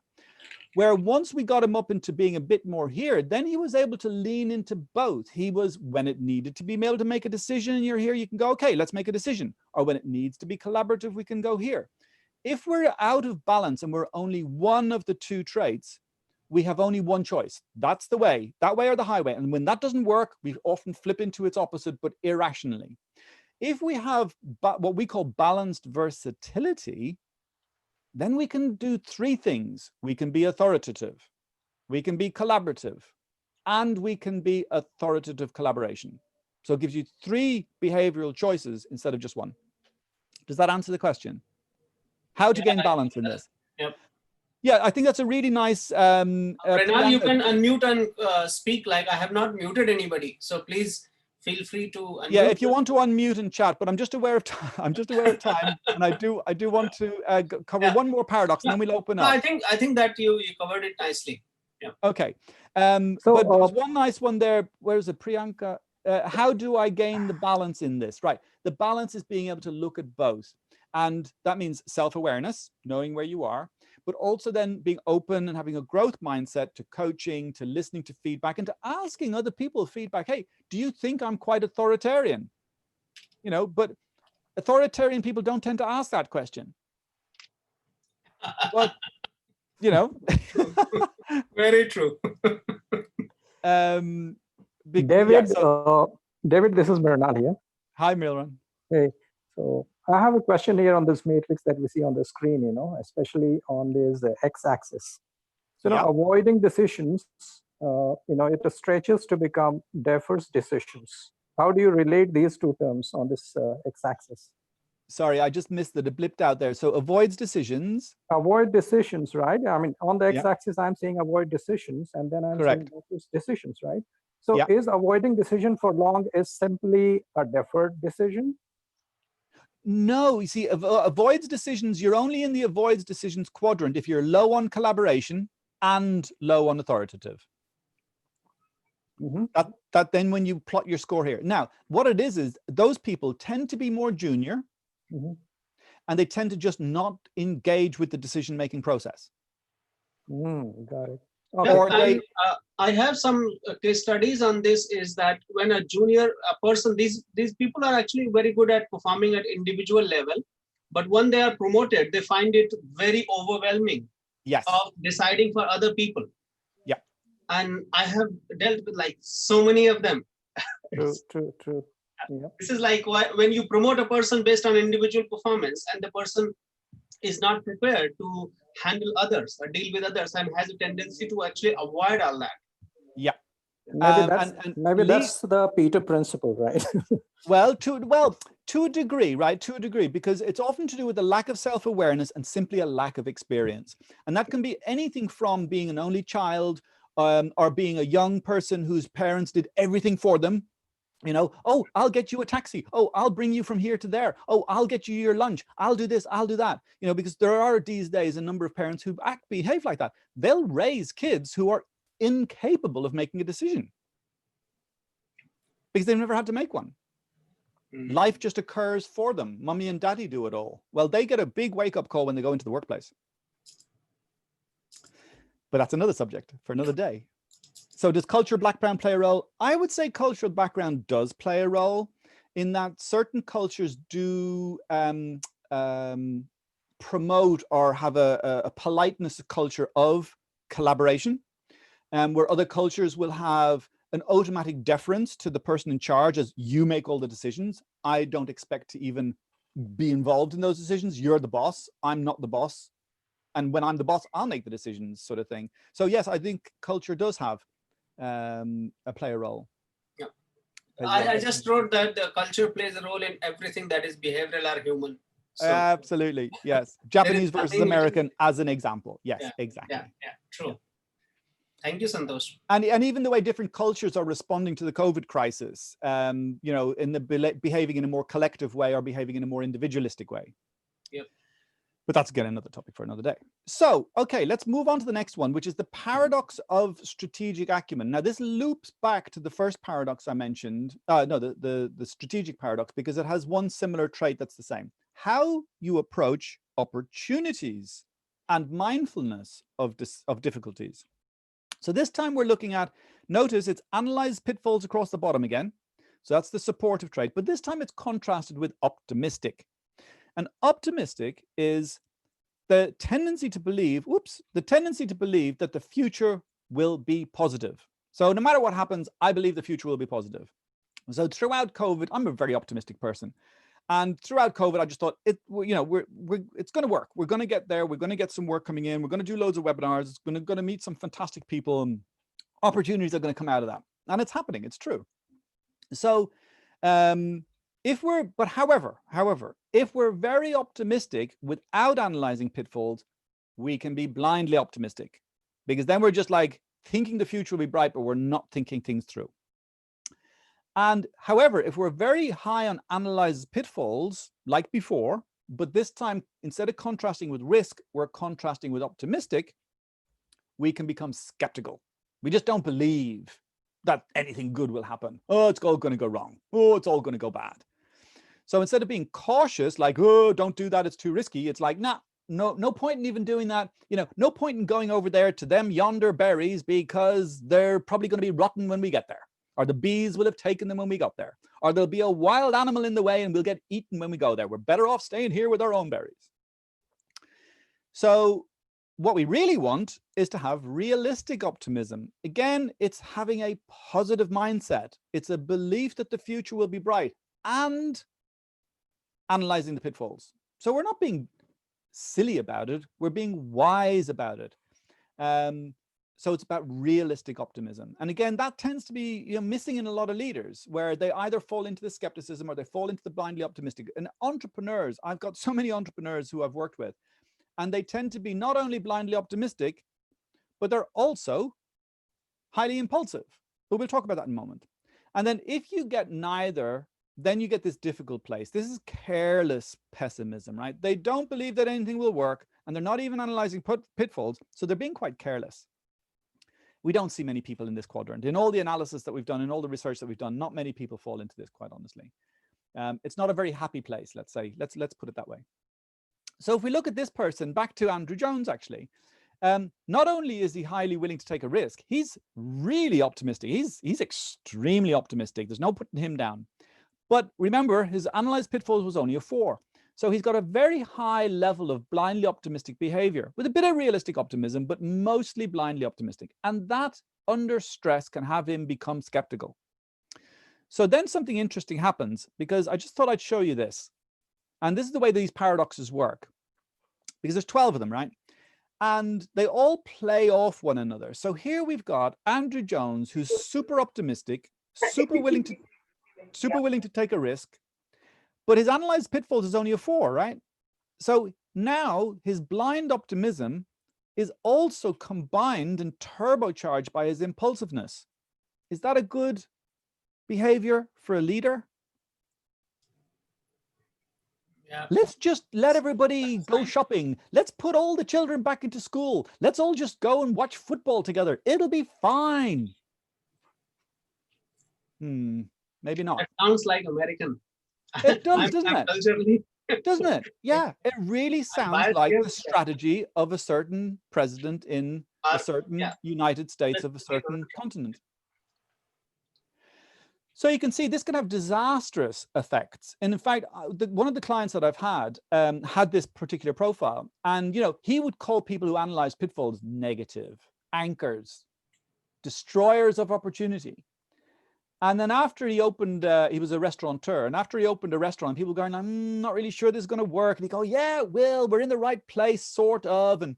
Where once we got him up into being a bit more here, then he was able to lean into both. He was, when it needed to be able to make a decision and you're here, you can go, okay, let's make a decision. Or when it needs to be collaborative, we can go here. If we're out of balance and we're only one of the 2 traits, we have only one choice. That's the way, that way or the highway. And when that doesn't work, we often flip into its opposite, but irrationally. If we have what we call balanced versatility, then we can do 3 things. We can be authoritative. we can be collaborative, and we can be authoritative collaboration. So it gives you 3 behavioral choices instead of just 1. Does that answer the question? How to gain balance in this? Yep. Yeah, I think that's a really nice. Pranal, you can unmute and speak. Like, I have not muted anybody, so please feel free to unmute. Yeah, if you want to unmute and chat, but I'm just aware of time. I'm just aware of time, and I do want to cover one more paradox, and then we'll open up. I think that you covered it nicely. Yeah. Okay. But there was one nice one there. Where is it, Priyanka? How do I gain the balance in this? Right. The balance is being able to look at both. And that means self-awareness, knowing where you are, but also then being open and having a growth mindset to coaching, to listening to feedback, and to asking other people feedback. Hey, do you think I'm quite authoritarian? You know, but authoritarian people don't tend to ask that question. But, you know. Very true. David, David, this is Mrinal here. Hi, Milran. Hey, so I have a question here on this matrix that we see on the screen, especially on this x-axis. So, avoiding decisions, it stretches to become defers decisions. How do you relate these 2 terms on this x-axis? Sorry, I just missed that. It blipped out there. So avoids decisions. Avoid decisions, right? I mean, on the x-axis, I'm saying avoid decisions, and then I'm saying defers decisions, right? So is avoiding decision for long is simply a deferred decision? No, you see, avoids decisions, you're only in the avoids decisions quadrant if you're low on collaboration and low on authoritative. That then when you plot your score here. Now, what it is those people tend to be more junior, and they tend to just not engage with the decision-making process. Got it. Okay. I have some case studies on this, is that when a junior person, these people are actually very good at performing at individual level, but when they are promoted, they find it very overwhelming of deciding for other people. Yeah. And I have dealt with like so many of them. True. Yeah. This is like when you promote a person based on individual performance and the person is not prepared to handle others or deal with others and has a tendency to actually avoid all that. Yeah. Maybe that's the Peter principle, right? Well, to a degree, right? To a degree, because it's often to do with a lack of self-awareness and simply a lack of experience. And that can be anything from being an only child or being a young person whose parents did everything for them. Oh, I'll get you a taxi. Oh, I'll bring you from here to there. Oh, I'll get you your lunch. I'll do this. I'll do that. Because there are these days a number of parents who behave like that. They'll raise kids who are incapable of making a decision because they've never had to make one. Life just occurs for them. Mommy and daddy do it all. Well, they get a big wake-up call when they go into the workplace. But that's another subject for another day. So does cultural background play a role? I would say cultural background does play a role in that certain cultures do promote or have a politeness culture of collaboration, where other cultures will have an automatic deference to the person in charge as you make all the decisions. I don't expect to even be involved in those decisions. You're the boss. I'm not the boss. And when I'm the boss, I'll make the decisions, sort of thing. So yes, I think culture does have play a role. Yeah. I just wrote that the culture plays a role in everything that is behavioral or human. So, absolutely, yes. Japanese versus American as an example. Yes, exactly. Yeah, true. Yeah. Thank you, Santosh. And even the way different cultures are responding to the COVID crisis, in the behaving in a more collective way or behaving in a more individualistic way. Yep. But that's, again, another topic for another day. So, okay, let's move on to the next one, which is the paradox of strategic acumen. Now, this loops back to the first paradox I mentioned. The strategic paradox, because it has one similar trait that's the same. How you approach opportunities and mindfulness of difficulties. So this time we're looking at, notice it's analyze pitfalls across the bottom again. So that's the supportive trait. But this time it's contrasted with optimistic. And optimistic is the tendency to believe, that the future will be positive. So no matter what happens, I believe the future will be positive. So throughout COVID, I'm a very optimistic person. And throughout COVID, I just thought it's going to work. We're going to get there. We're going to get some work coming in. We're going to do loads of webinars. It's going to meet some fantastic people, and opportunities are going to come out of that. And it's happening. It's true. So however, if we're very optimistic without analyzing pitfalls, we can be blindly optimistic, because then we're just like thinking the future will be bright, but we're not thinking things through. And however, if we're very high on analyze pitfalls like before, but this time, instead of contrasting with risk, we're contrasting with optimistic, we can become skeptical. We just don't believe that anything good will happen. Oh, it's all going to go wrong. Oh, it's all going to go bad. So instead of being cautious, like, oh, don't do that, it's too risky, it's like, nah, no point in even doing that. No point in going over there to them yonder berries, because they're probably going to be rotten when we get there. Or the bees will have taken them when we got there. Or there'll be a wild animal in the way and we'll get eaten when we go there. We're better off staying here with our own berries. So what we really want is to have realistic optimism. Again, it's having a positive mindset. It's a belief that the future will be bright and analyzing the pitfalls. So we're not being silly about it. We're being wise about it. So it's about realistic optimism. And again, that tends to be missing in a lot of leaders, where they either fall into the skepticism or they fall into the blindly optimistic. And entrepreneurs, I've got so many entrepreneurs who I've worked with, and they tend to be not only blindly optimistic, but they're also highly impulsive. But we'll talk about that in a moment. And then if you get neither, then you get this difficult place. This is careless pessimism, right? They don't believe that anything will work, and they're not even analyzing pitfalls, so they're being quite careless. We don't see many people in this quadrant. In all the analysis that we've done, in all the research that we've done, not many people fall into this, quite honestly. It's not a very happy place, let's say. Let's put it that way. So if we look at this person, back to Andrew Jones, actually, not only is he highly willing to take a risk, he's really optimistic. He's extremely optimistic. There's no putting him down. But remember, his analyzed pitfalls was only a 4. So he's got a very high level of blindly optimistic behavior with a bit of realistic optimism, but mostly blindly optimistic. And that under stress can have him become skeptical. So then something interesting happens, because I just thought I'd show you this. And this is the way these paradoxes work, because there's 12 of them, right? And they all play off one another. So here we've got Andrew Jones, who's super optimistic, super willing to take a risk, but his analyzed pitfalls is only a 4, right? So now his blind optimism is also combined and turbocharged by his impulsiveness. Is that a good behavior for a leader? Yeah. Let's just let everybody go shopping. Let's put all the children back into school. Let's all just go and watch football together. It'll be fine. Maybe not. It sounds like American. It does, doesn't it? Culturally. Doesn't it? Yeah, it really sounds like the strategy of a certain president in a certain United States of a certain continent. So you can see this can have disastrous effects. And in fact, one of the clients that I've had this particular profile, and he would call people who analyze pitfalls negative, anchors, destroyers of opportunity. And then after he opened, he was a restaurateur, and after he opened a restaurant, people going, I'm not really sure this is going to work. And he go, yeah, well, we're in the right place, sort of. And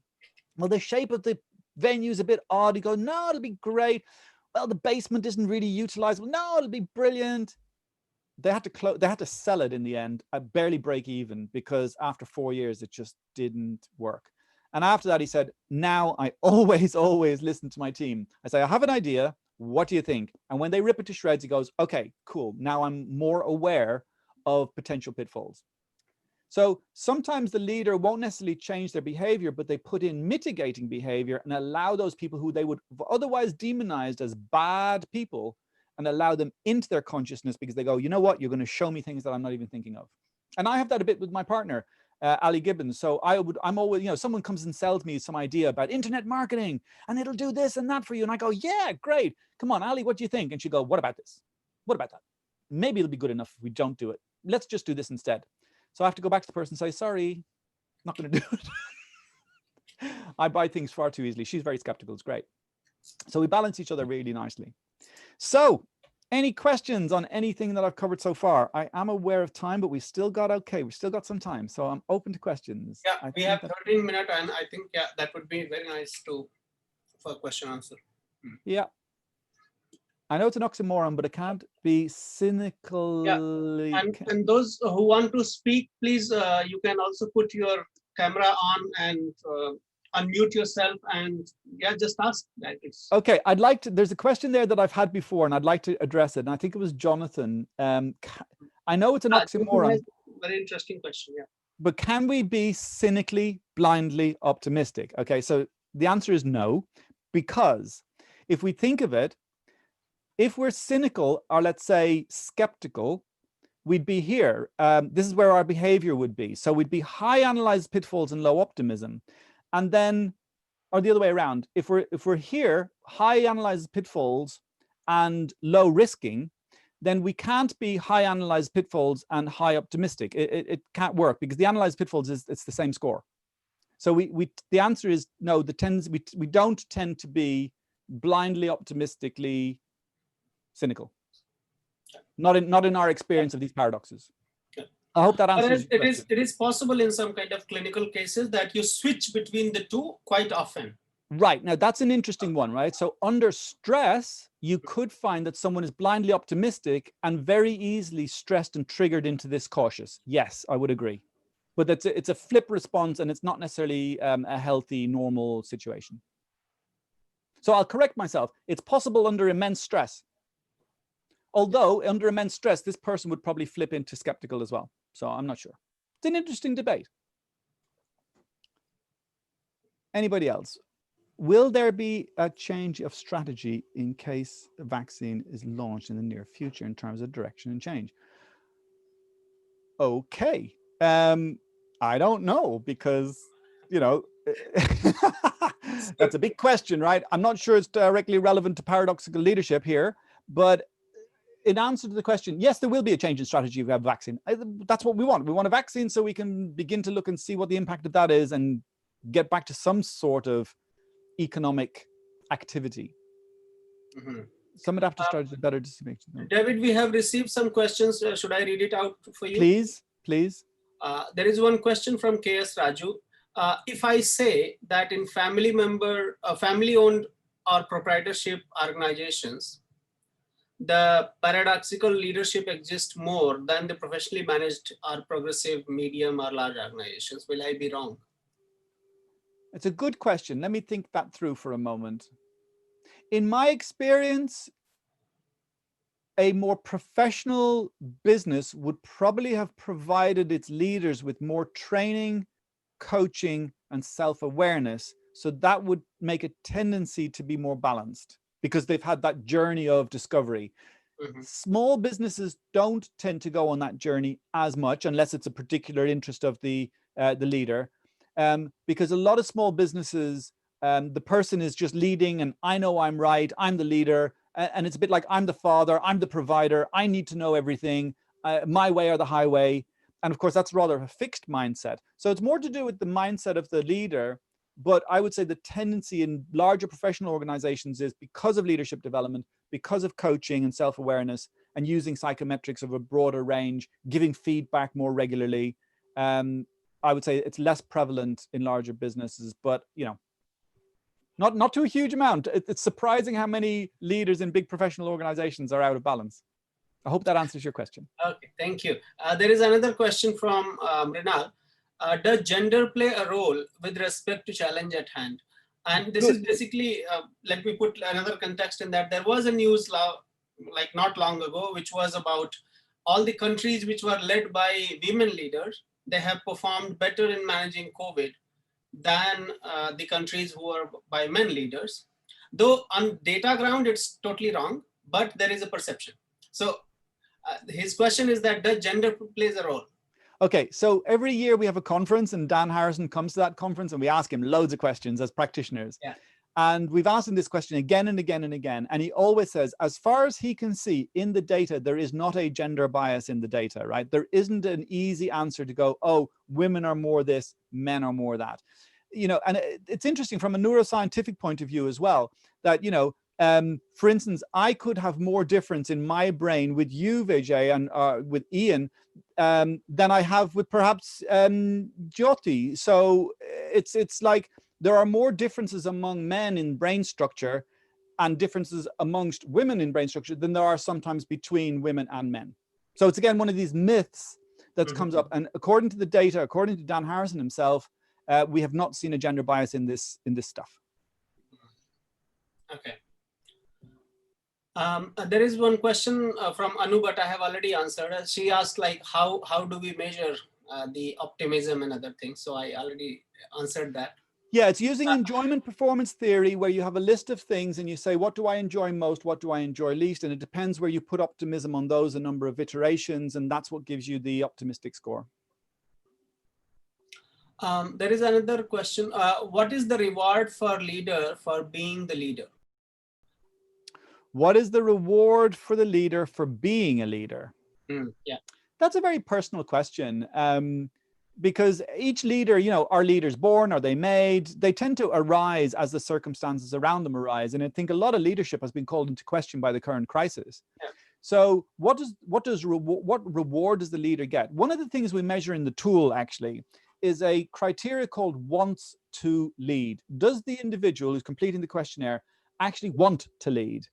well, the shape of the venue is a bit odd. He go, no, it'll be great. Well, the basement isn't really utilized. Well, no, it'll be brilliant. They had to close. They had to sell it in the end. I barely break even, because after 4 years, it just didn't work. And after that, he said, now I always listen to my team. I say, I have an idea. What do you think? And when they rip it to shreds, he goes, okay, cool. Now I'm more aware of potential pitfalls. So sometimes the leader won't necessarily change their behavior, but they put in mitigating behavior and allow those people who they would otherwise demonized as bad people, and allow them into their consciousness, because they go, you know what, you're going to show me things that I'm not even thinking of. And I have that a bit with my partner, Ali Gibbons. So I'm always, someone comes and sells me some idea about internet marketing and it'll do this and that for you. And I go, yeah, great. Come on, Ali, what do you think? And she go, what about this? What about that? Maybe it'll be good enough if we don't do it. Let's just do this instead. So I have to go back to the person and say, sorry, not going to do it. I buy things far too easily. She's very skeptical. It's great. So we balance each other really nicely. So Any questions on anything that I've covered so far? I am aware of time, but we've still got some time. So I'm open to questions. Yeah, we have 13 minutes, and I think, yeah, that would be very nice for question answer. Yeah. I know it's an oxymoron, but it can't be cynically. Yeah. And those who want to speak, please, you can also put your camera on and unmute yourself, and yeah, just ask. Like, it's okay. I'd like to. There's a question there that I've had before, and I'd like to address it. And I think it was Jonathan. I know it's an oxymoron. Very interesting question. Yeah. But can we be cynically, blindly optimistic? Okay, so the answer is no, because if we think of it, if we're cynical, or let's say skeptical, we'd be here. This is where our behavior would be. So we'd be high analyzed pitfalls and low optimism. And then, or the other way around, if we're here, high analyzed pitfalls and low risking, then we can't be high analyzed pitfalls and high optimistic. It can't work, because the analyzed pitfalls it's the same score. So the answer is no. We don't tend to be blindly optimistically cynical. Not in our experience of these paradoxes. I hope that answers. It is possible in some kind of clinical cases that you switch between the two quite often. Right. Now, that's an interesting one, right? So under stress, you could find that someone is blindly optimistic and very easily stressed and triggered into this cautious. Yes, I would agree. But it's a flip response, and it's not necessarily a healthy, normal situation. So I'll correct myself. It's possible under immense stress. Although under immense stress, this person would probably flip into skeptical as well. So I'm not sure. It's an interesting debate. Anybody else? Will there be a change of strategy in case a vaccine is launched in the near future in terms of direction and change? Okay. I don't know, because, you know, that's a big question, right? I'm not sure it's directly relevant to paradoxical leadership here, but in answer to the question, yes, there will be a change in strategy if we have a vaccine. That's what we want. We want a vaccine so we can begin to look and see what the impact of that is and get back to some sort of economic activity. Some adaptive strategies better decision. David, we have received some questions. Should I read it out for you? Please. There is one question from KS Raju. If I say that in family-owned or proprietorship organizations, the paradoxical leadership exists more than the professionally managed or progressive, medium or large organizations, will I be wrong? It's a good question. Let me think that through for a moment. In my experience, a more professional business would probably have provided its leaders with more training, coaching, and self-awareness. So that would make a tendency to be more balanced, because they've had that journey of discovery. Small businesses don't tend to go on that journey as much, unless it's a particular interest of the leader. Because a lot of small businesses, the person is just leading, and I know I'm right, I'm the leader, and it's a bit like I'm the father, I'm the provider, I need to know everything, my way or the highway. And of course, that's rather a fixed mindset. So it's more to do with the mindset of the leader. But I would say the tendency in larger professional organizations is, because of leadership development, because of coaching and self-awareness, and using psychometrics of a broader range, giving feedback more regularly. I would say it's less prevalent in larger businesses, but you know, not to a huge amount. It's surprising how many leaders in big professional organizations are out of balance. I hope that answers your question. Okay, thank you. There is another question from Renal. Does gender play a role with respect to challenge at hand? And this is basically, let me put another context in that. There was a news like not long ago, which was about all the countries which were led by women leaders. They have performed better in managing COVID than the countries who are by men leaders. Though on data ground, it's totally wrong, but there is a perception. So his question is that does gender plays a role? Okay, so every year we have a conference, and Dan Harrison comes to that conference, and we ask him loads of questions as practitioners. Yeah. And we've asked him this question again and again and again. And he always says, as far as he can see in the data, there is not a gender bias in the data, right? There isn't an easy answer to go, oh, women are more this, men are more that. You know, and it's interesting from a neuroscientific point of view as well, that, you know, For instance, I could have more difference in my brain with you, Vijay, and with Ian than I have with perhaps Jyoti. So it's like there are more differences among men in brain structure and differences amongst women in brain structure than there are sometimes between women and men. So it's again one of these myths that comes up. And according to the data, according to Dan Harrison himself, we have not seen a gender bias in this stuff. Okay. There is one question from Anu, but I have already answered. She asked, like, how do we measure the optimism and other things? So I already answered that. Yeah, it's using enjoyment performance theory, where you have a list of things and you say, what do I enjoy most? What do I enjoy least? And it depends where you put optimism on those, a number of iterations, and that's what gives you the optimistic score. There is another question. What is the reward for leader for being the leader? What is the reward for the leader for being a leader? Yeah. That's a very personal question. Because each leader, you know, are leaders born? Are they made? They tend to arise as the circumstances around them arise. And I think a lot of leadership has been called into question by the current crisis. Yeah. So what reward does the leader get? One of the things we measure in the tool actually is a criteria called wants to lead. Does the individual who's completing the questionnaire actually want to lead?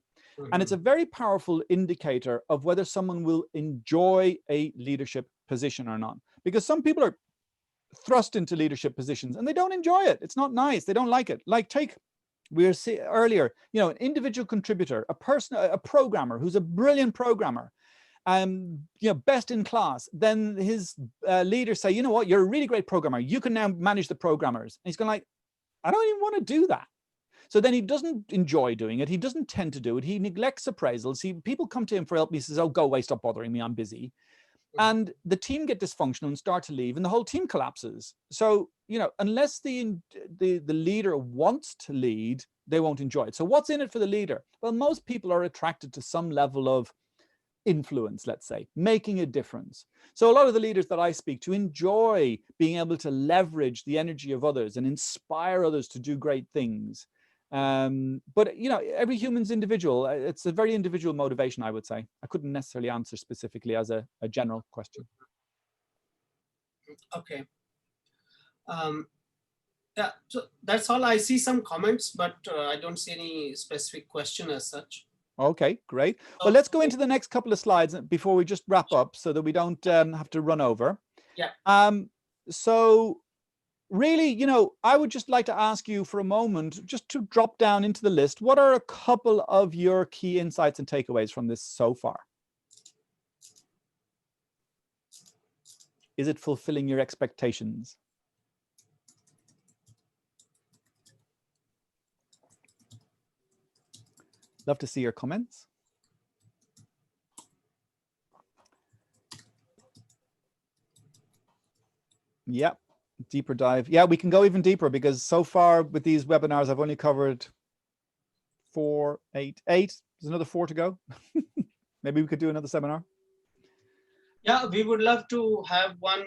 And it's a very powerful indicator of whether someone will enjoy a leadership position or not. Because some people are thrust into leadership positions and they don't enjoy it. It's not nice. They don't like it. Like we were saying earlier, you know, an individual contributor, a person, a programmer who's a brilliant programmer, you know, best in class. Then his leaders say, you know what, you're a really great programmer. You can now manage the programmers. And he's going like, I don't even want to do that. So then he doesn't enjoy doing it. He doesn't tend to do it. He neglects appraisals. People come to him for help. He says, oh, go away, stop bothering me, I'm busy. And the team get dysfunctional and start to leave, and the whole team collapses. So, you know, unless the leader wants to lead, they won't enjoy it. So what's in it for the leader? Well, most people are attracted to some level of influence, let's say, making a difference. So a lot of the leaders that I speak to enjoy being able to leverage the energy of others and inspire others to do great things. But, you know, every human's individual. It's a very individual motivation, I would say. I couldn't necessarily answer specifically as a general question. Okay. Yeah, so that's all. I see some comments, but I don't see any specific question as such. Okay, great. Well, let's go into the next couple of slides before we just wrap up so that we don't have to run over. Yeah. So really, you know, I would just like to ask you for a moment just to drop down into the list. What are a couple of your key insights and takeaways from this so far? Is it fulfilling your expectations? Love to see your comments. Yep. Deeper dive. Yeah, we can go even deeper because so far with these webinars, I've only covered 4, 8. There's another 4 to go. Maybe we could do another seminar. Yeah, we would love to have one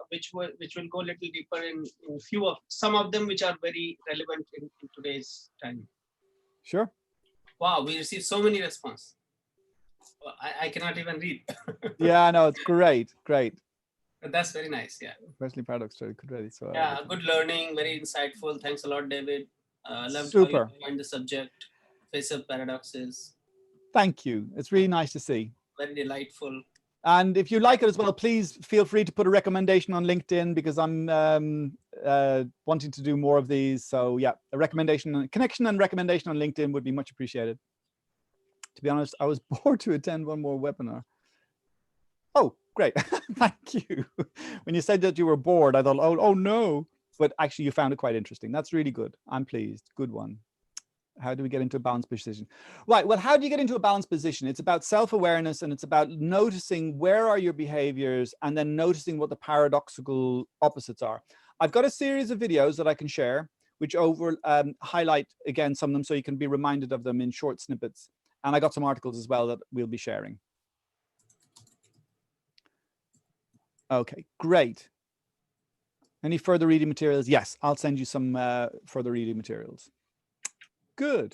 which will go a little deeper in few of some of them which are very relevant in today's time. Sure. Wow, we received so many responses. I cannot even read. Yeah, I know, it's great. But that's very nice. Yeah. Especially Paradoxic Mindset. So yeah, good learning, very insightful. Thanks a lot, David. Loved super. how you defined the subject, face of paradoxes. Thank you. It's really nice to see. Very delightful. And if you like it as well, please feel free to put a recommendation on LinkedIn because I'm wanting to do more of these. So yeah, a recommendation, connection and recommendation on LinkedIn would be much appreciated. To be honest, I was bored to attend one more webinar. Oh, great. Thank you. When you said that you were bored, I thought, oh no. But actually you found it quite interesting. That's really good. I'm pleased. Good one. How do we get into a balanced position? Right. Well, how do you get into a balanced position? It's about self-awareness and it's about noticing where are your behaviors and then noticing what the paradoxical opposites are. I've got a series of videos that I can share, which highlight again some of them so you can be reminded of them in short snippets. And I got some articles as well that we'll be sharing. Okay, great. Any further reading materials? Yes, I'll send you some further reading materials. Good.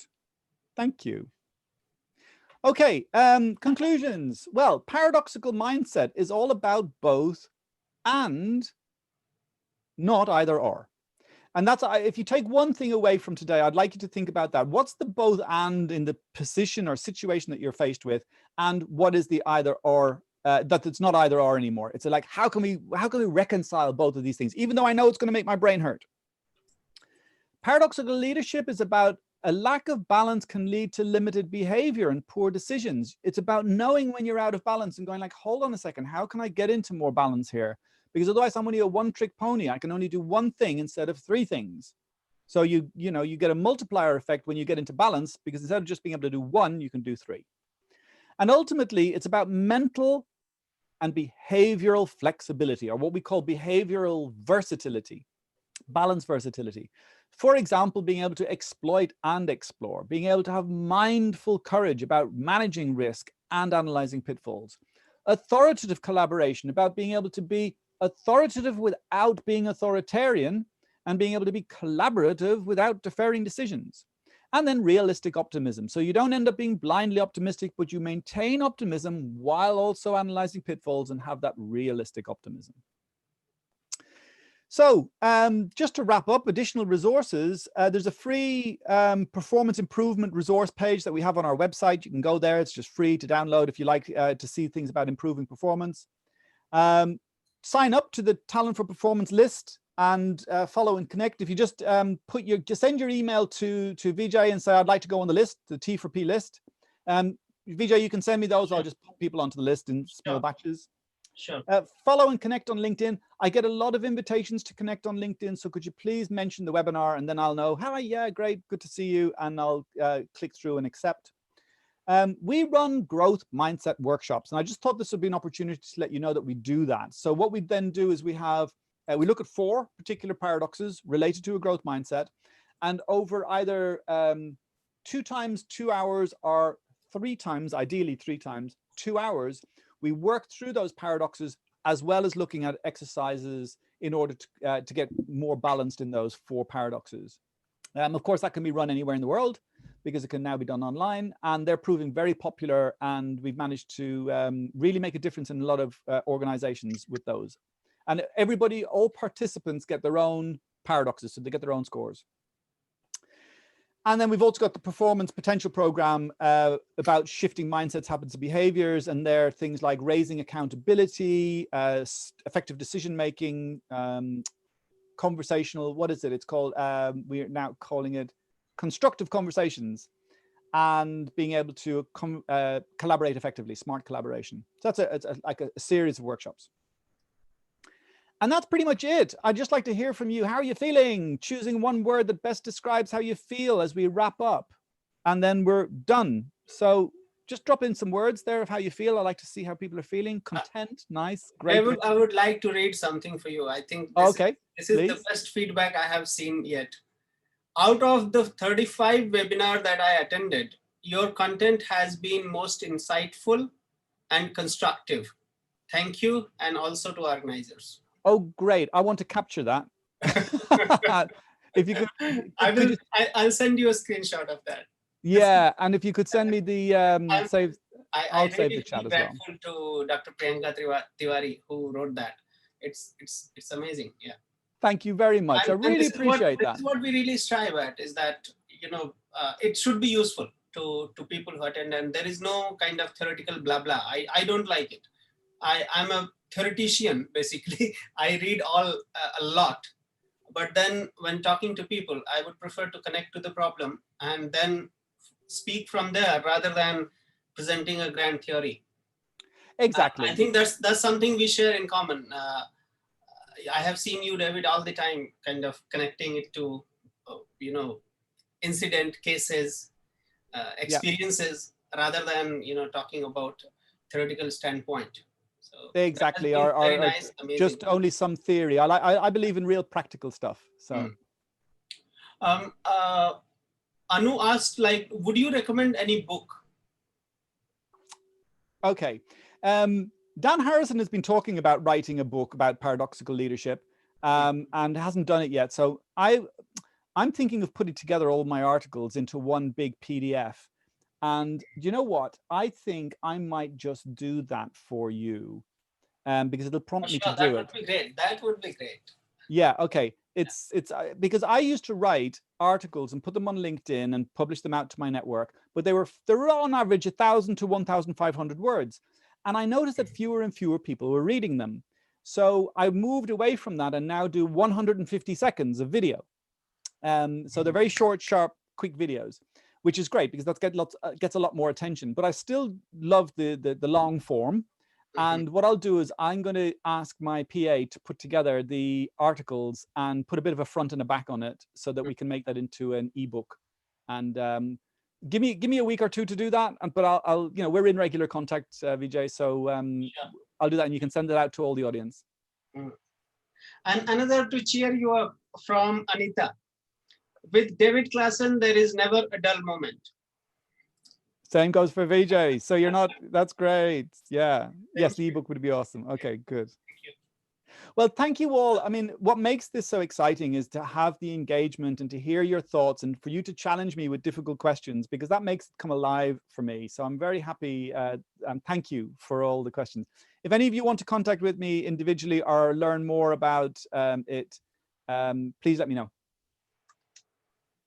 Thank you. Okay, conclusions. Well, paradoxical mindset is all about both and, not either or. And that's, if you take one thing away from today, I'd like you to think about that. What's the both and in the position or situation that you're faced with? And what is the either or, that it's not either or anymore? It's like, how can we reconcile both of these things? Even though I know it's going to make my brain hurt. Paradoxical leadership is about a lack of balance can lead to limited behavior and poor decisions. It's about knowing when you're out of balance and going like, hold on a second, how can I get into more balance here? Because otherwise I'm only a one-trick pony. I can only do one thing instead of three things. So you get a multiplier effect when you get into balance, because instead of just being able to do one, you can do three. And ultimately, it's about mental and behavioral flexibility, or what we call behavioral versatility, balance versatility. For example, being able to exploit and explore, being able to have mindful courage about managing risk and analyzing pitfalls. Authoritative collaboration, about being able to be authoritative without being authoritarian, and being able to be collaborative without deferring decisions. And then realistic optimism. So you don't end up being blindly optimistic, but you maintain optimism while also analyzing pitfalls and have that realistic optimism. So just to wrap up, additional resources, there's a free performance improvement resource page that we have on our website. You can go there. It's just free to download if you like to see things about improving performance. Sign up to the Talent for Performance list and follow and connect. If you just just send your email to Vijay and say, I'd like to go on the list, the T for P list. Vijay, you can send me those. I'll just put people onto the list in small batches. Sure. Follow and connect on LinkedIn. I get a lot of invitations to connect on LinkedIn. So could you please mention the webinar, and then I'll know, hi, yeah, great, good to see you. And I'll click through and accept. We run growth mindset workshops, and I just thought this would be an opportunity to let you know that we do that. So what we then do is we look at 4 particular paradoxes related to a growth mindset, and over either 2 times 2 hours or 3 times, ideally 3 times 2 hours, we work through those paradoxes, as well as looking at exercises in order to get more balanced in those 4 paradoxes. Of course, that can be run anywhere in the world, because it can now be done online, and they're proving very popular, and we've managed to really make a difference in a lot of organizations with those. And everybody, all participants get their own paradoxes, so they get their own scores. And then we've also got the performance potential program about shifting mindsets, habits, and behaviors. And there are things like raising accountability, effective decision-making, conversational, what is it? It's called, we're now calling it constructive conversations, and being able to collaborate effectively, smart collaboration. So that's like a series of workshops. And that's pretty much it. I'd just like to hear from you. How are you feeling? Choosing one word that best describes how you feel as we wrap up, and then we're done. So just drop in some words there of how you feel. I like to see how people are feeling. Content, nice, great. I would like to read something for you. I think this is the best feedback I have seen yet. Out of the 35 webinars that I attended, your content has been most insightful and constructive. Thank you, and also to organizers. Oh, great. I want to capture that. If you could, I'll send you a screenshot of that. Yeah, and if you could send me the I'll save the chat as well. I'm grateful to Dr. Priyanka Tiwari, who wrote that. It's amazing. Yeah. Thank you very much. I really appreciate that. This is what we really strive at, is that, it should be useful to people who attend, and there is no kind of theoretical blah blah. I don't like it. I'm a theoretician, basically. I read a lot, but then when talking to people, I would prefer to connect to the problem and then speak from there, rather than presenting a grand theory. Exactly. I think that's something we share in common. I have seen you, David, all the time, kind of connecting it to, incident cases, experiences, rather than, talking about theoretical standpoint. So exactly, or nice, just only some theory. I believe in real practical stuff. So, Anu asked, would you recommend any book? Okay, Dan Harrison has been talking about writing a book about paradoxical leadership, and hasn't done it yet. So I'm thinking of putting together all my articles into one big PDF. And you know what? I think I might just do that for you, because it'll prompt me to do that it. would be great. That would be great. Yeah. Okay. It's because I used to write articles and put them on LinkedIn and publish them out to my network, but they were on average 1,000 to 1,500 words, and I noticed that fewer and fewer people were reading them. So I moved away from that and now do 150 seconds of video. So they're very short, sharp, quick videos, which is great because that gets a lot more attention. But I still love the long form. And what I'll do is I'm going to ask my PA to put together the articles and put a bit of a front and a back on it so that we can make that into an ebook. And give me a week or two to do that. But I'll we're in regular contact, Vijay. So I'll do that, and you can send it out to all the audience. And another to cheer you up from Anita. With David Klaasen, there is never a dull moment. Same goes for Vijay. So you're not, that's great. Yeah. Yes, the ebook would be awesome. Okay, good. Thank you. Well, thank you all. I mean, what makes this so exciting is to have the engagement and to hear your thoughts and for you to challenge me with difficult questions, because that makes it come alive for me. So I'm very happy. And thank you for all the questions. If any of you want to contact with me individually or learn more about it, please let me know.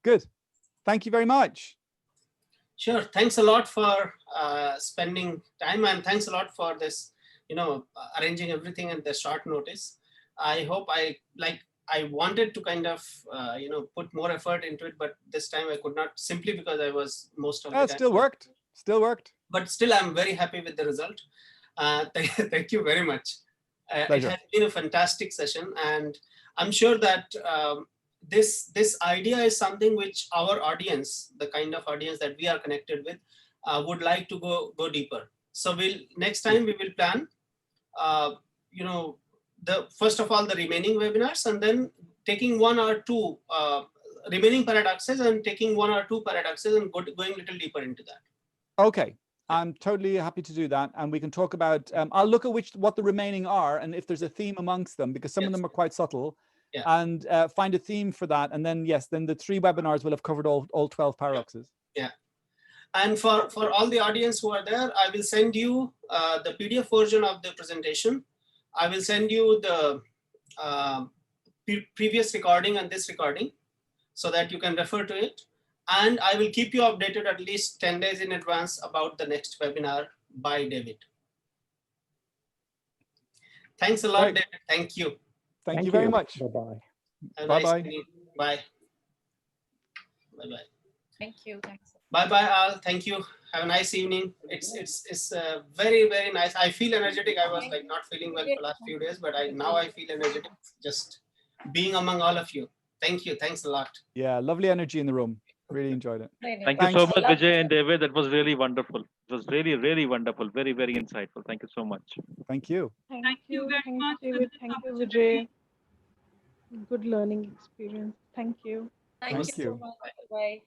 Good. Thank you very much. Sure. Thanks a lot for spending time, and thanks a lot for this, arranging everything at the short notice. I hope I wanted to kind of, put more effort into it, but this time I could not, simply because I was most of the time. Still worked. Still worked. But still, I'm very happy with the result. Thank you very much. It has been a fantastic session, and I'm sure that this idea is something which our audience, the kind of audience that we are connected with, would like to go deeper. So next time we will plan, first of all, the remaining webinars, and then taking one or two remaining paradoxes and taking one or two paradoxes and going a little deeper into that. Okay. I'm totally happy to do that. And we can talk about, I'll look at what the remaining are and if there's a theme amongst them, because some of them are quite subtle, and find a theme for that. And then, then the 3 webinars will have covered all 12 paradoxes. Yeah. And for all the audience who are there, I will send you the PDF version of the presentation. I will send you the previous recording and this recording so that you can refer to it. And I will keep you updated at least 10 days in advance about the next webinar by David. Thanks a lot, David. Thank you. Thank you very much. Bye-bye. Bye-bye. Bye. Bye-bye. Thank you. Thanks. Bye-bye, all. Thank you. Have a nice evening. It's very, very nice. I feel energetic. I was not feeling well for the last few days, but now I feel energetic just being among all of you. Thank you. Thanks a lot. Yeah, lovely energy in the room. Really enjoyed it. Thank you so much, Vijay and David. That was really wonderful. It was really, really wonderful. Very, very insightful. Thank you so much. Thank you. Thank you very much, David. Thank you, Vijay. Good learning experience. Thank you. Thank you so much. Bye.